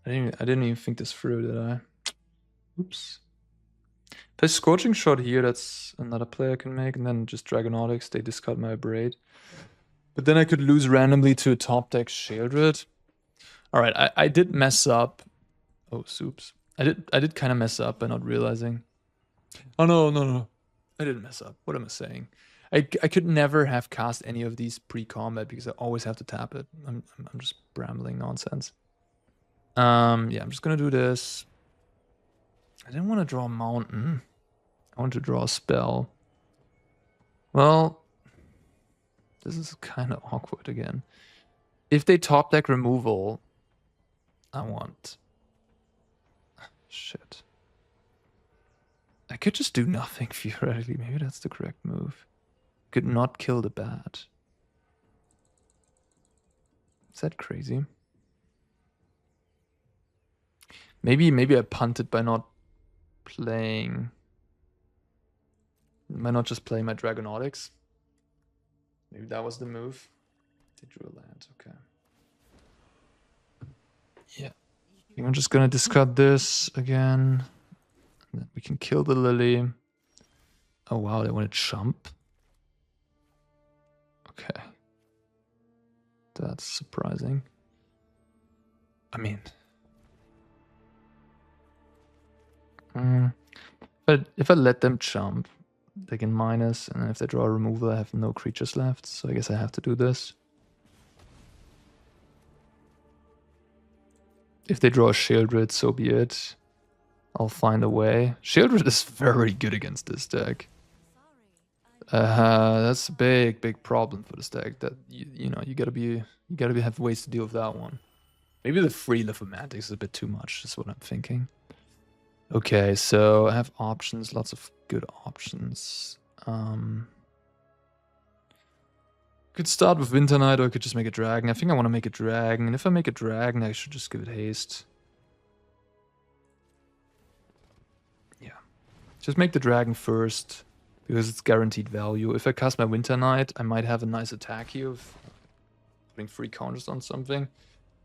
I didn't even think this through, did I? Oops. Play Scorching Shot here, that's another play I can make, and then just Draconautics, they discard my Abrade. But then I could lose randomly to a top deck Sheoldred. Alright, I did mess up. Oh, soups. I did kind of mess up by not realizing. Oh no. I didn't mess up. What am I saying? I could never have cast any of these pre-combat because I always have to tap it. I'm just brambling nonsense. Yeah, I'm just gonna do this. I didn't want to draw a mountain. I want to draw a spell. Well, this is kind of awkward again. If they top deck removal, I want... Shit. I could just do nothing, theoretically. Maybe that's the correct move. Could not kill the bat. Is that crazy? Maybe I punted by not playing... By not just playing my Draconautics. Maybe that was the move. They drew a land, okay. Yeah. I think I'm just gonna discard this again. And then we can kill the Lily. Oh wow, they want to jump. Okay. That's surprising. I mean... if I let them jump, they can minus, and if they draw a removal, I have no creatures left, so I guess I have to do this. If they draw a Sheoldred, so be it. I'll find a way. Sheoldred is very good against this deck. That's a big problem for this deck. That you know you gotta have ways to deal with that one. Maybe the free Lithomantic is a bit too much. Is what I'm thinking. Okay, so I have options, lots of good options. Could start with Winternight, or I could just make a dragon. I think I want to make a dragon, and if I make a dragon, I should just give it haste. Yeah. Just make the dragon first, because it's guaranteed value. If I cast my Winternight, I might have a nice attack here of putting 3 counters on something.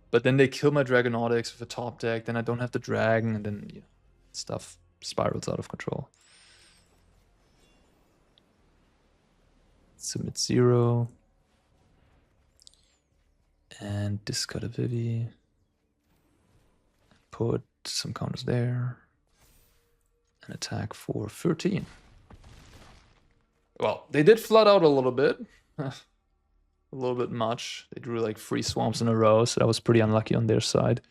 But then they kill my Draconautics with a top deck, then I don't have the dragon, and then stuff spirals out of control. Submit 0. And discard a Vivi. Put some counters there. And attack for 13. Well, they did flood out a little bit. A little bit much. They drew like 3 swamps in a row, so that was pretty unlucky on their side.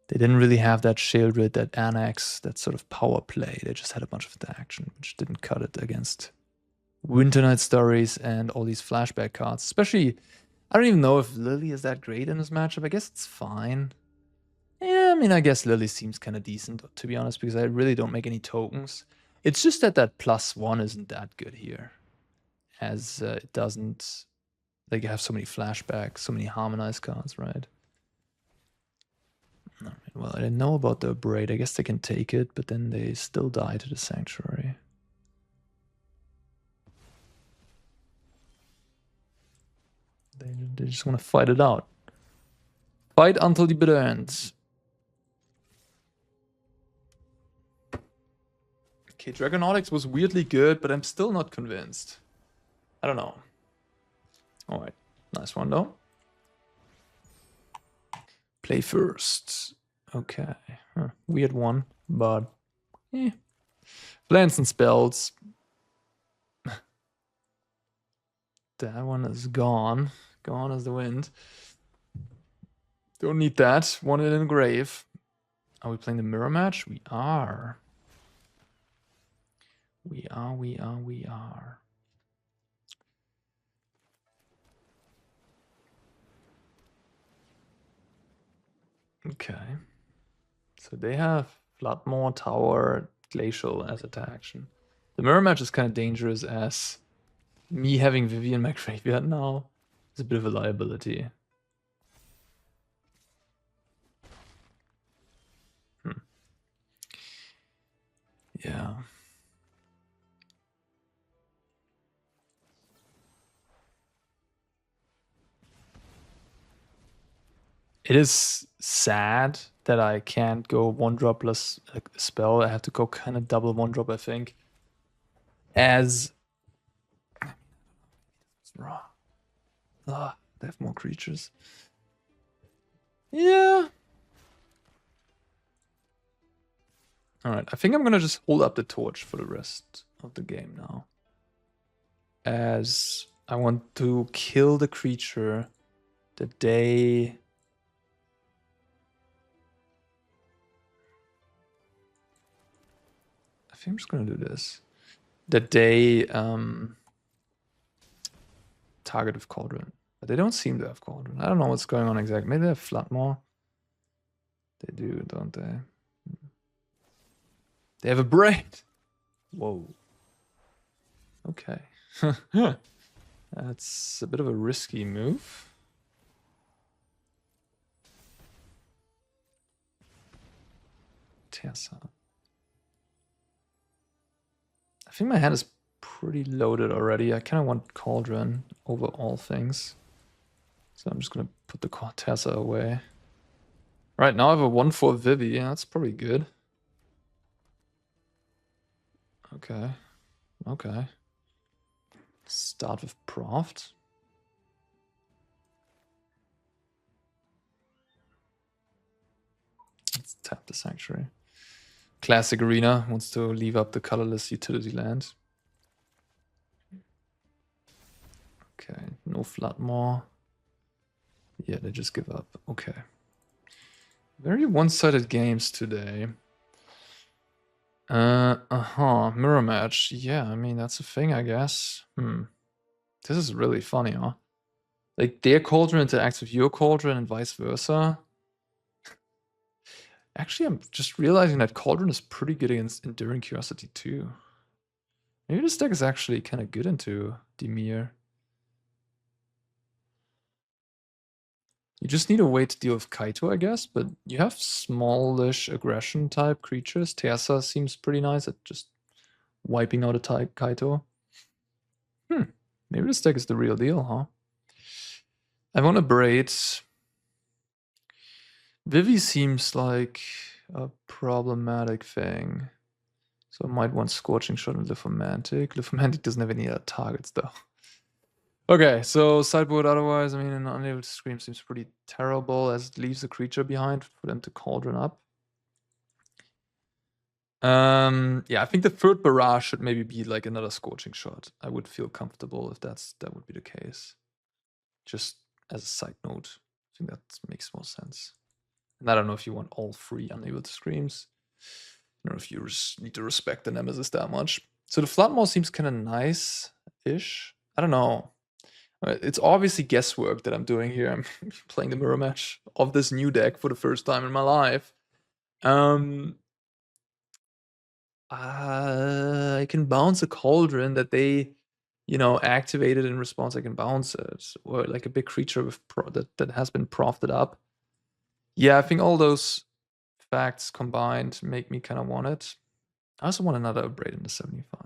They didn't really have that Sheoldred, that Annex, that sort of power play. They just had a bunch of the action, which didn't cut it against Winternight Stories and all these flashback cards. Especially, I don't even know if Lily is that great in this matchup. I guess it's fine. Yeah, I mean, I guess Lily seems kind of decent, to be honest, because I really don't make any tokens. It's just that +1 isn't that good here. As it doesn't... Like, you have so many flashbacks, so many harmonized cards, right? Alright, well, I didn't know about the Abrade. I guess they can take it, but then they still die to the Sanctuary. They just want to fight it out. Fight until the bitter ends. Okay, Draconautics was weirdly good, but I'm still not convinced. I don't know. Alright, nice one though. Play first. Okay. Huh. Weird one, but lands and spells. That one is gone. Gone as the wind. Don't need that. Want it in the grave. Are we playing the mirror match? We are. We are. Okay. So they have Flood Maw, Tower, Glacial as attack action. The mirror match is kind of dangerous as me having Vivi in my graveyard now is a bit of a liability. Yeah. It is sad that I can't go 1-drop plus a spell. I have to go kind of double 1-drop, I think. As wrong. They have more creatures. Yeah. Alright, I think I'm gonna just hold up the torch for the rest of the game now. As I want to kill the creature the day... I think I'm just gonna do this. The day target of Cauldron. But they don't seem to have Cauldron. I don't know what's going on exactly. Maybe they have Flood Maw. They do, don't they? They have Abrade. Whoa. Okay. That's a bit of a risky move. Tersa. I think my hand is pretty loaded already. I kind of want Cauldron over all things. So I'm just going to put the Tersa away. Right, now I have a 1/4 Vivi. Yeah, that's probably good. Okay. Okay. Start with Proft. Let's tap the Sanctuary. Classic Arena wants to leave up the colorless utility land. Okay, no Flood Maw. Yeah, they just give up. Okay. Very one-sided games today. Mirror match. Yeah, I mean, that's a thing, I guess. This is really funny, huh? Like, their Cauldron interacts with your Cauldron and vice versa. Actually, I'm just realizing that Cauldron is pretty good against Enduring Curiosity too. Maybe this deck is actually kind of good into Dimir. You just need a way to deal with Kaito, I guess, but you have smallish aggression type creatures. Tersa seems pretty nice at just wiping out a type Kaito. Maybe this deck is the real deal, huh? I want to Abrade. Vivi seems like a problematic thing. So I might want Scorching Shot and Lithomantic. Lithomantic doesn't have any other targets though. Okay, so sideboard otherwise, I mean, an unable to scream seems pretty terrible as it leaves a creature behind for them to Cauldron up. Yeah, I think the third barrage should maybe be like another Scorching Shot. I would feel comfortable if that would be the case. Just as a side note, I think that makes more sense. And I don't know if you want all 3 unable to screams. I don't know if you need to respect the Nemesis that much. So the Flood Maw seems kind of nice-ish. I don't know. It's obviously guesswork that I'm doing here. I'm playing the mirror match of this new deck for the first time in my life. I can bounce a Cauldron that they, activated in response. I can bounce it, or like a big creature with that has been profted up. Yeah, I think all those facts combined make me kind of want it. I also want another Abrade in the 75.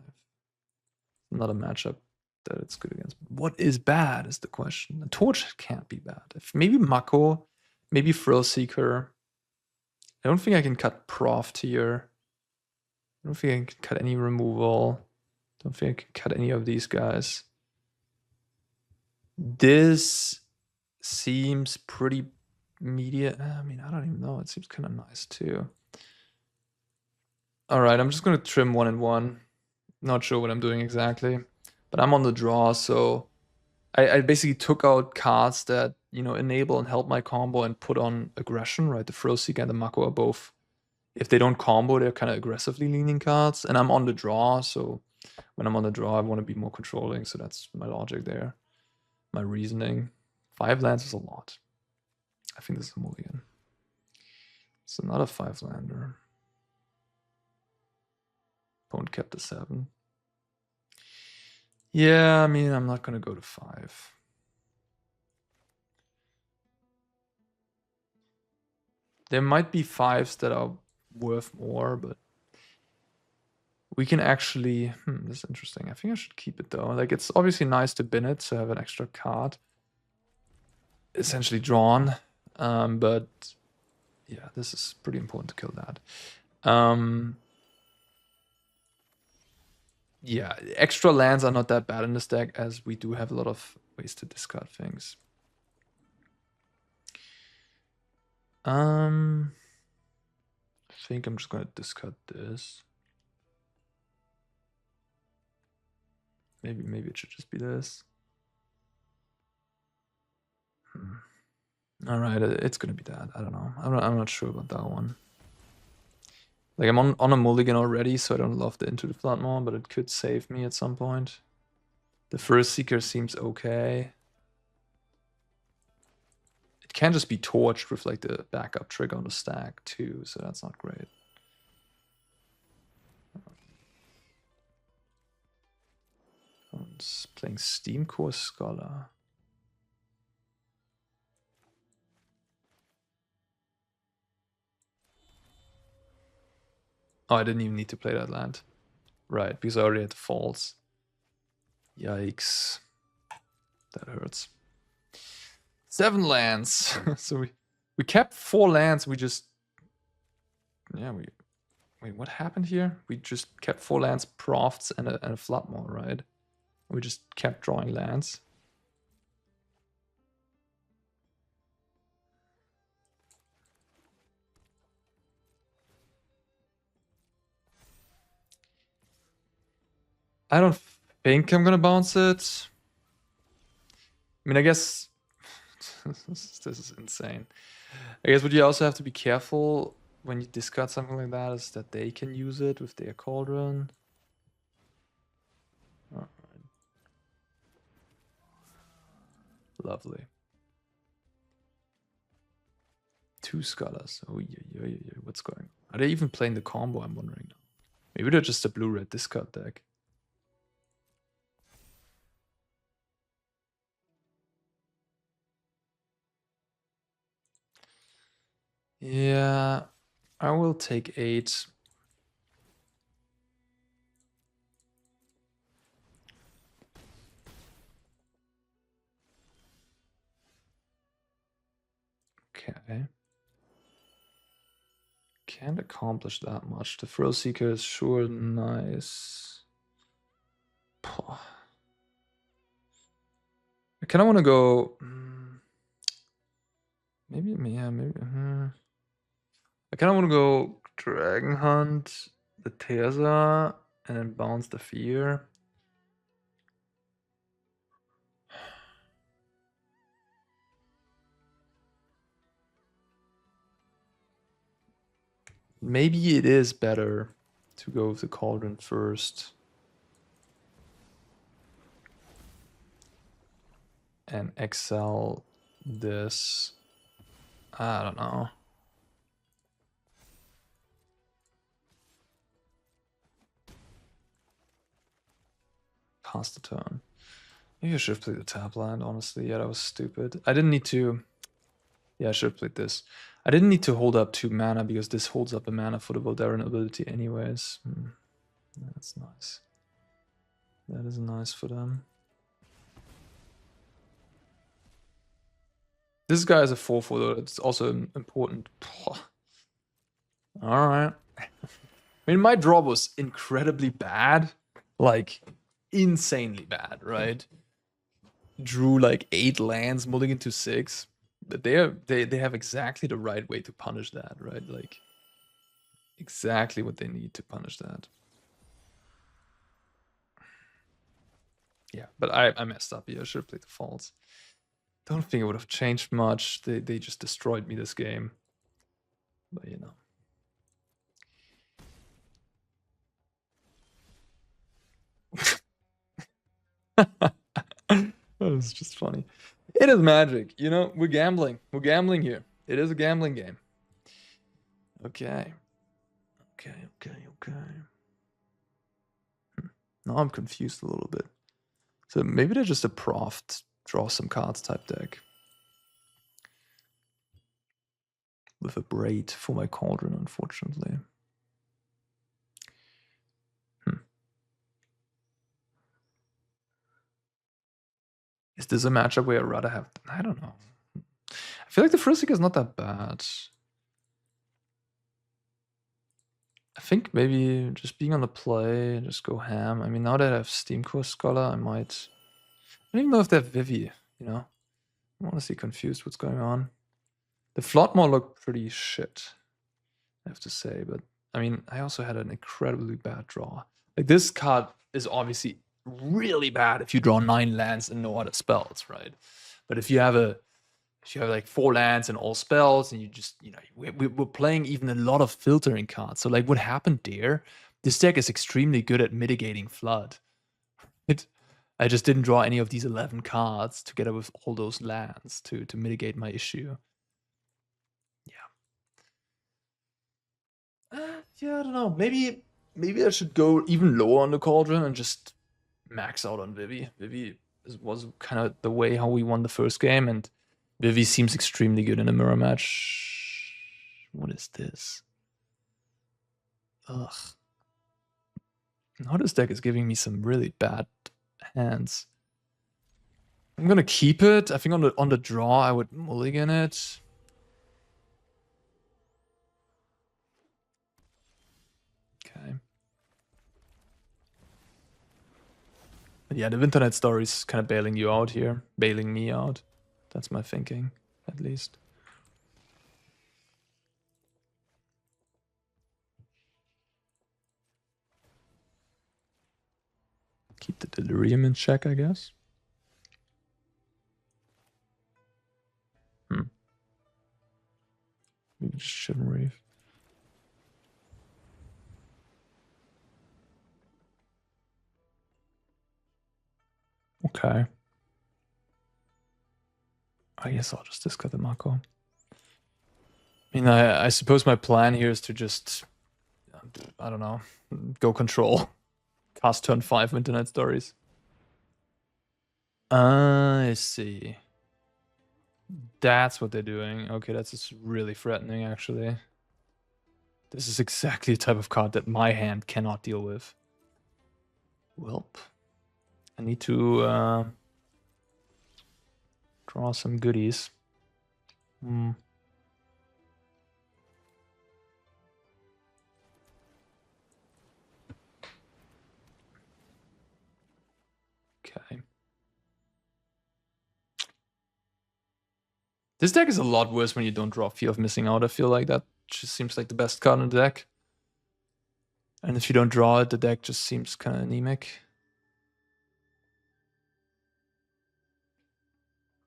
Another matchup that it's good against. What is bad is the question. The Torch can't be bad. If maybe Mako, maybe Thrillseeker. I don't think I can cut Proft here. I don't think I can cut any removal. Don't think I can cut any of these guys. This seems pretty immediate. I mean, I don't even know. It seems kind of nice too. All right, I'm just gonna trim 1 and 1. Not sure what I'm doing exactly, but I'm on the draw, so I basically took out cards that, you know, enable and help my combo and put on aggression, right? The Thrillseeker and the Mako are both, if they don't combo, they're kind of aggressively leaning cards, and I'm on the draw, so when I'm on the draw, I want to be more controlling, so that's my logic there, my reasoning. 5 lands is a lot. I think this is a mulligan. It's another 5-lander. Opponent kept a 7. Yeah, I mean, I'm not gonna go to 5. There might be 5s that are worth more, but we can actually... this is interesting. I think I should keep it, though. Like, it's obviously nice to bin it, to have an extra card essentially drawn. But, yeah, this is pretty important to kill that. Yeah, extra lands are not that bad in this deck, as we do have a lot of ways to discard things. I think I'm just going to discard this. Maybe it should just be this. All right, it's going to be that. I don't know. I'm not sure about that one. Like, I'm on a mulligan already, so I don't love the Into the Flood Maw, but it could save me at some point. The Thrillseeker seems okay. It can just be torched with like the backup trigger on the stack too, so that's not great. I'm just playing Steam Core Scholar. Oh, I didn't even need to play that land. Right, because I already had the falls. Yikes. That hurts. 7 lands. So we kept 4 lands. We just... Yeah, Wait, what happened here? We just kept 4 lands, Profts, and a Flood Maw, right? We just kept drawing lands. I don't think I'm gonna bounce it. I mean, I guess this is insane. I guess what you also have to be careful when you discard something like that is that they can use it with their Cauldron. All right. Lovely. 2 Scholars. Oh, yeah. What's going on? Are they even playing the combo? I'm wondering. Maybe they're just a blue-red discard deck. Yeah, I will take 8. Okay. Can't accomplish that much. The Thrillseeker is sure nice. I kind of want to go... Maybe. I kind of want to go Dragonhunt, the Tersa, and then bounce the Fear. Maybe it is better to go with the Cauldron first. And exile this. I don't know. Pass the turn. Maybe I should have played the tap land, honestly. Yeah, that was stupid. I didn't need to... Yeah, I should have played this. I didn't need to hold up 2 mana because this holds up a mana for the Voldaren ability anyways. That's nice. That is nice for them. This guy is a 4/4 though. It's also important. Alright. I mean, my draw was incredibly bad. Like, insanely bad, right? Drew like 8 lands, mulligan to 6. they have exactly the right way to punish that, right? Like exactly what they need to punish that. Yeah, but I messed up here. I should have played the false. Don't think it would have changed much. They just destroyed me this game. But you know. That was just funny. It is Magic, you know, we're gambling. We're gambling here. It is a gambling game. Okay. Okay. Now I'm confused a little bit. So maybe they're just a Proft, draw some cards type deck. With a Abrade for my Cauldron, unfortunately. Is this a matchup where I'd rather have... I don't know. I feel like the Thrillseeker is not that bad. I think maybe just being on the play, just go ham. I mean, now that I have Steam Core Scholar, I might... I don't even know if they have Vivi, you know? I'm honestly confused what's going on. The Flood Maw looked pretty shit, I have to say. But, I mean, I also had an incredibly bad draw. Like, this card is obviously really bad if you draw 9 lands and no other spells, right? But if you have like 4 lands and all spells, and you just, you know, we're playing even a lot of filtering cards. So like what happened there, this deck is extremely good at mitigating flood. I just didn't draw any of these 11 cards together with all those lands to mitigate my issue. Yeah. Yeah, I don't know. Maybe I should go even lower on the Cauldron and just max out on Vivi. Vivi was kind of the way how we won the first game, and Vivi seems extremely good in a mirror match. What is this? Ugh. Now this deck is giving me some really bad hands. I'm gonna keep it. I think on the draw I would mulligan it. Okay. But yeah, the Winternight Stories kind of bailing you out here. Bailing me out. That's my thinking, at least. Keep the Delirium in check, I guess. Maybe just Shivan Reef. Okay. I guess I'll just discard the Mako. I mean, I suppose my plan here is to just, I don't know, go control. Cast turn 5 Winternight Stories. I see. That's what they're doing. Okay, that's just really threatening, actually. This is exactly the type of card that my hand cannot deal with. Welp. I need to draw some goodies. Okay. This deck is a lot worse when you don't draw Fear of Missing Out. I feel like that just seems like the best card in the deck. And if you don't draw it, the deck just seems kind of anemic.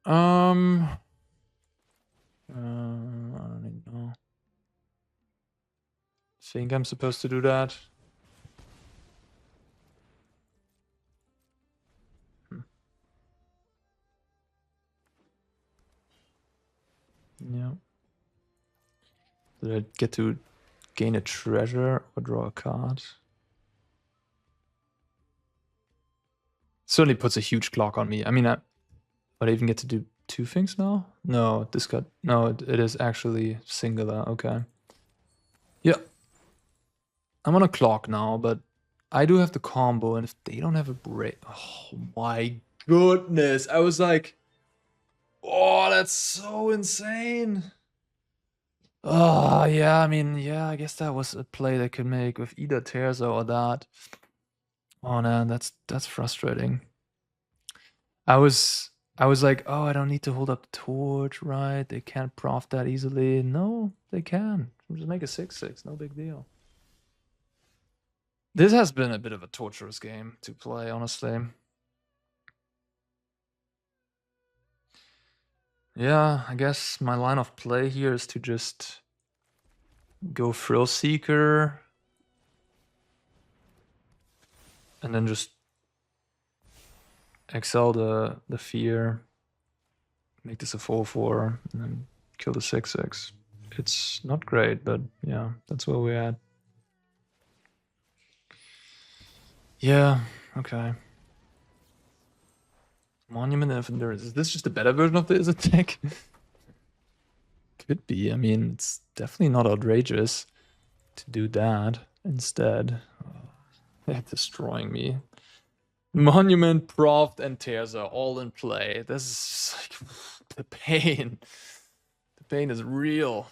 I don't even know. Think I'm supposed to do that? Yeah. Did I get to gain a treasure or draw a card? Certainly puts a huge clock on me. I mean, would I even get to do 2 things now? No, discard. No, it is actually singular. Okay. Yeah. I'm on a clock now, but I do have the combo, and if they don't have a break... Oh my goodness. I was like... Oh, that's so insane. Oh, yeah, I mean, yeah, I guess that was a play they could make with either Tersa or that. Oh, man, that's frustrating. I was I was like, oh, I don't need to hold up the torch, right? They can't prof that easily. No, they can. Just make a 6/6, no big deal. This has been a bit of a torturous game to play, honestly. Yeah, I guess my line of play here is to just go Thrillseeker and then just exile the fear, make this a 4/4, and then kill the 6/6. It's not great, but yeah, that's where we're at. Yeah, okay. Monument of Endurance. Is this just a better version of the Izzet deck? Could be. I mean, it's definitely not outrageous to do that instead. They're destroying me. Monument, Proft, and Tersa all in play. This is like the pain. The pain is real.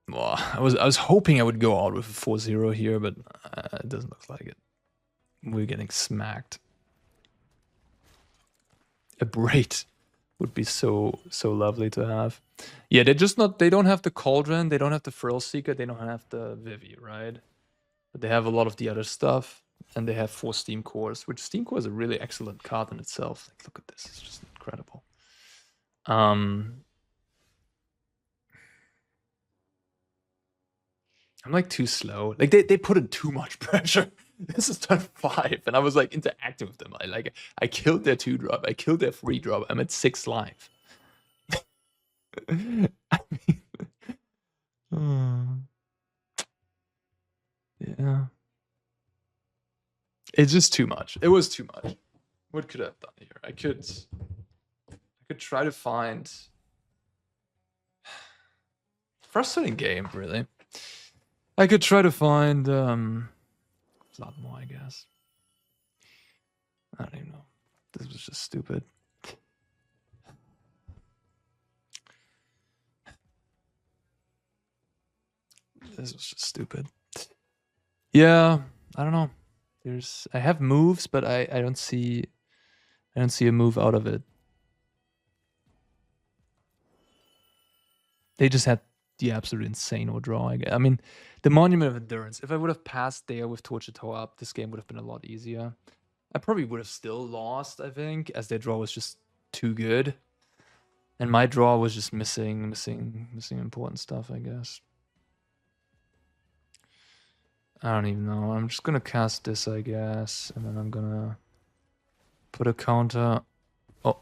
Well, I was hoping I would go out with a 4/0 here, but it doesn't look like it. We're getting smacked. Abrade would be so lovely to have. Yeah, they don't have the Cauldron, they don't have the Thrillseeker, they don't have the Vivi, right? But they have a lot of the other stuff, and they have 4 Steam Cores, which Steam Core is a really excellent card in itself. Like, look at this, it's just incredible. I'm like too slow. Like they put in too much pressure. This is turn 5, and I was like interacting with them. I killed their 2-drop, I killed their 3-drop. I'm at 6 life. I mean, yeah, it's just too much. It was too much. What could I have done here? I could try to find frustrating game, really. I could try to find Flood Maw, I guess. I don't even know. This was just stupid. This was just stupid. Yeah, I don't know. I have moves, but I don't see a move out of it. They just had the absolute insane draw. I mean, the Monument of Endurance. If I would have passed there with Torture Tower up, this game would have been a lot easier. I probably would have still lost, I think, as their draw was just too good. And my draw was just missing important stuff, I guess. I don't even know. I'm just gonna cast this, I guess, and then I'm gonna put a counter. Oh,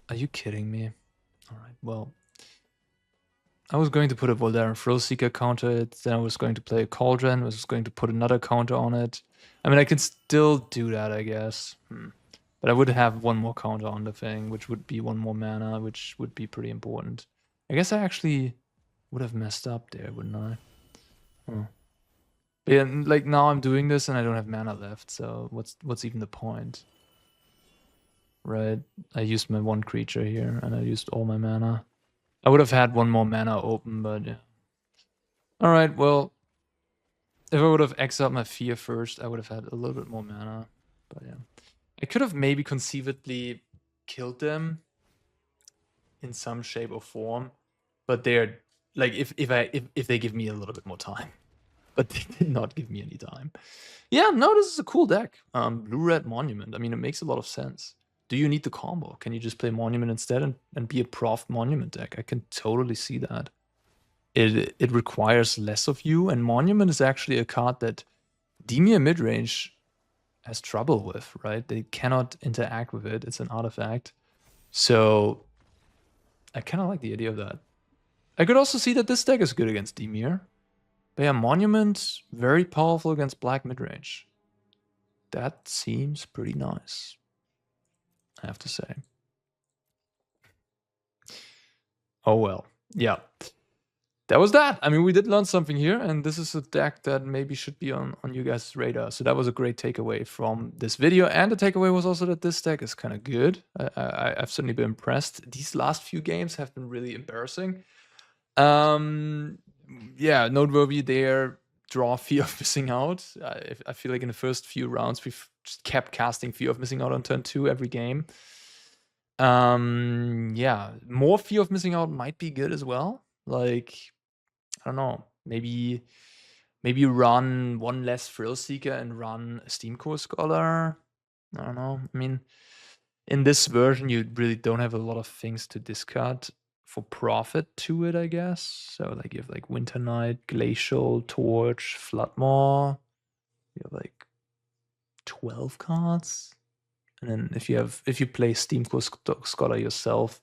are you kidding me? Alright, well. I was going to put a Voldaren Thrillseeker counter it, then I was going to play a Cauldron, I was going to put another counter on it. I mean, I can still do that, I guess. But I would have one more counter on the thing, which would be 1 more mana, which would be pretty important. I guess I actually would have messed up there, wouldn't I? But yeah, like now I'm doing this and I don't have mana left, so what's even the point? Right? I used my 1 creature here and I used all my mana. I would have had 1 more mana open, but yeah. Alright, well, if I would have exiled my Fear first, I would have had a little bit more mana. But yeah. I could have maybe conceivably killed them in some shape or form, but they're like if they give me a little bit more time. But they did not give me any time. Yeah, no, this is a cool deck. Blue-red Monument. I mean, it makes a lot of sense. Do you need the combo? Can you just play Monument instead and be a Proft Monument deck? I can totally see that. It requires less of you, and Monument is actually a card that Dimir midrange has trouble with, right? They cannot interact with it. It's an artifact. So I kind of like the idea of that. I could also see that this deck is good against Dimir. But yeah, Monument, very powerful against black midrange. That seems pretty nice, I have to say. Oh well, yeah. That was that. I mean, we did learn something here, and this is a deck that maybe should be on you guys' radar. So that was a great takeaway from this video. And the takeaway was also that this deck is kind of good. I've certainly been impressed. These last few games have been really embarrassing. Yeah, noteworthy there. draw Fear of Missing Out. I feel like in the first few rounds we've just kept casting Fear of Missing Out on turn 2 every game. Yeah, more Fear of Missing Out might be good as well. Like, I don't know, maybe run one less Thrillseeker and run a Steamcore Scholar. I don't know. I mean, in this version, you really don't have a lot of things to discard for profit to it, I guess. So like you have like Winternight, Glacial, Torch, Flood Maw. You have like 12 cards. And then if you play Steamcore Scholar yourself,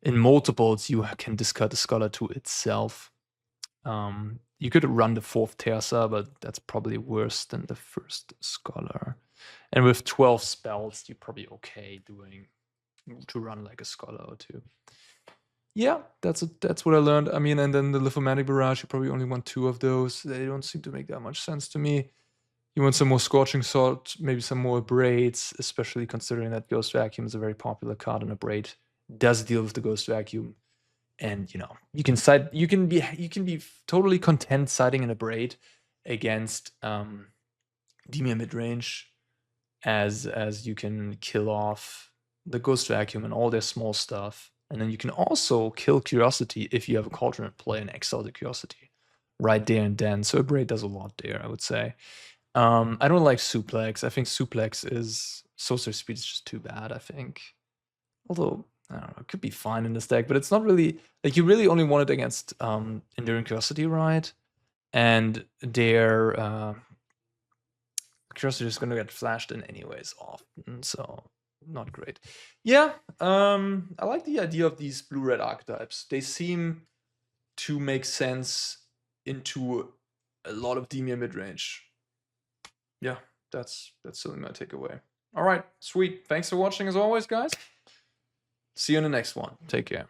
in multiples, you can discard the Scholar to itself. You could run the 4th Tersa, but that's probably worse than the 1st Scholar. And with 12 spells, you're probably okay to run like a Scholar or 2. Yeah, that's what I learned. I mean, and then the Lithomantic Barrage, you probably only want 2 of those. They don't seem to make that much sense to me. You want some more Scorching Shot, maybe some more Abrades, especially considering that Ghost Vacuum is a very popular card, and Abrade does deal with the Ghost Vacuum. And you know, you can be totally content siding in Abrade against Demir midrange, as you can kill off the Ghost Vacuum and all their small stuff. And then you can also kill Curiosity if you have a Cauldron at play and exile the Curiosity right there and then. So Abrade does a lot there, I would say. I don't like Suplex. I think Suplex is sorcery speed is just too bad, I think. Although, I don't know, it could be fine in this deck, but it's not really like you really only want it against Enduring Curiosity, right? And their Curiosity is gonna get flashed in anyways often, so not great. Yeah, I like the idea of these blue-red archetypes. They seem to make sense into a lot of Demir midrange. Yeah, that's certainly my takeaway. All right, sweet. Thanks for watching as always, guys. See you in the next one. Take care.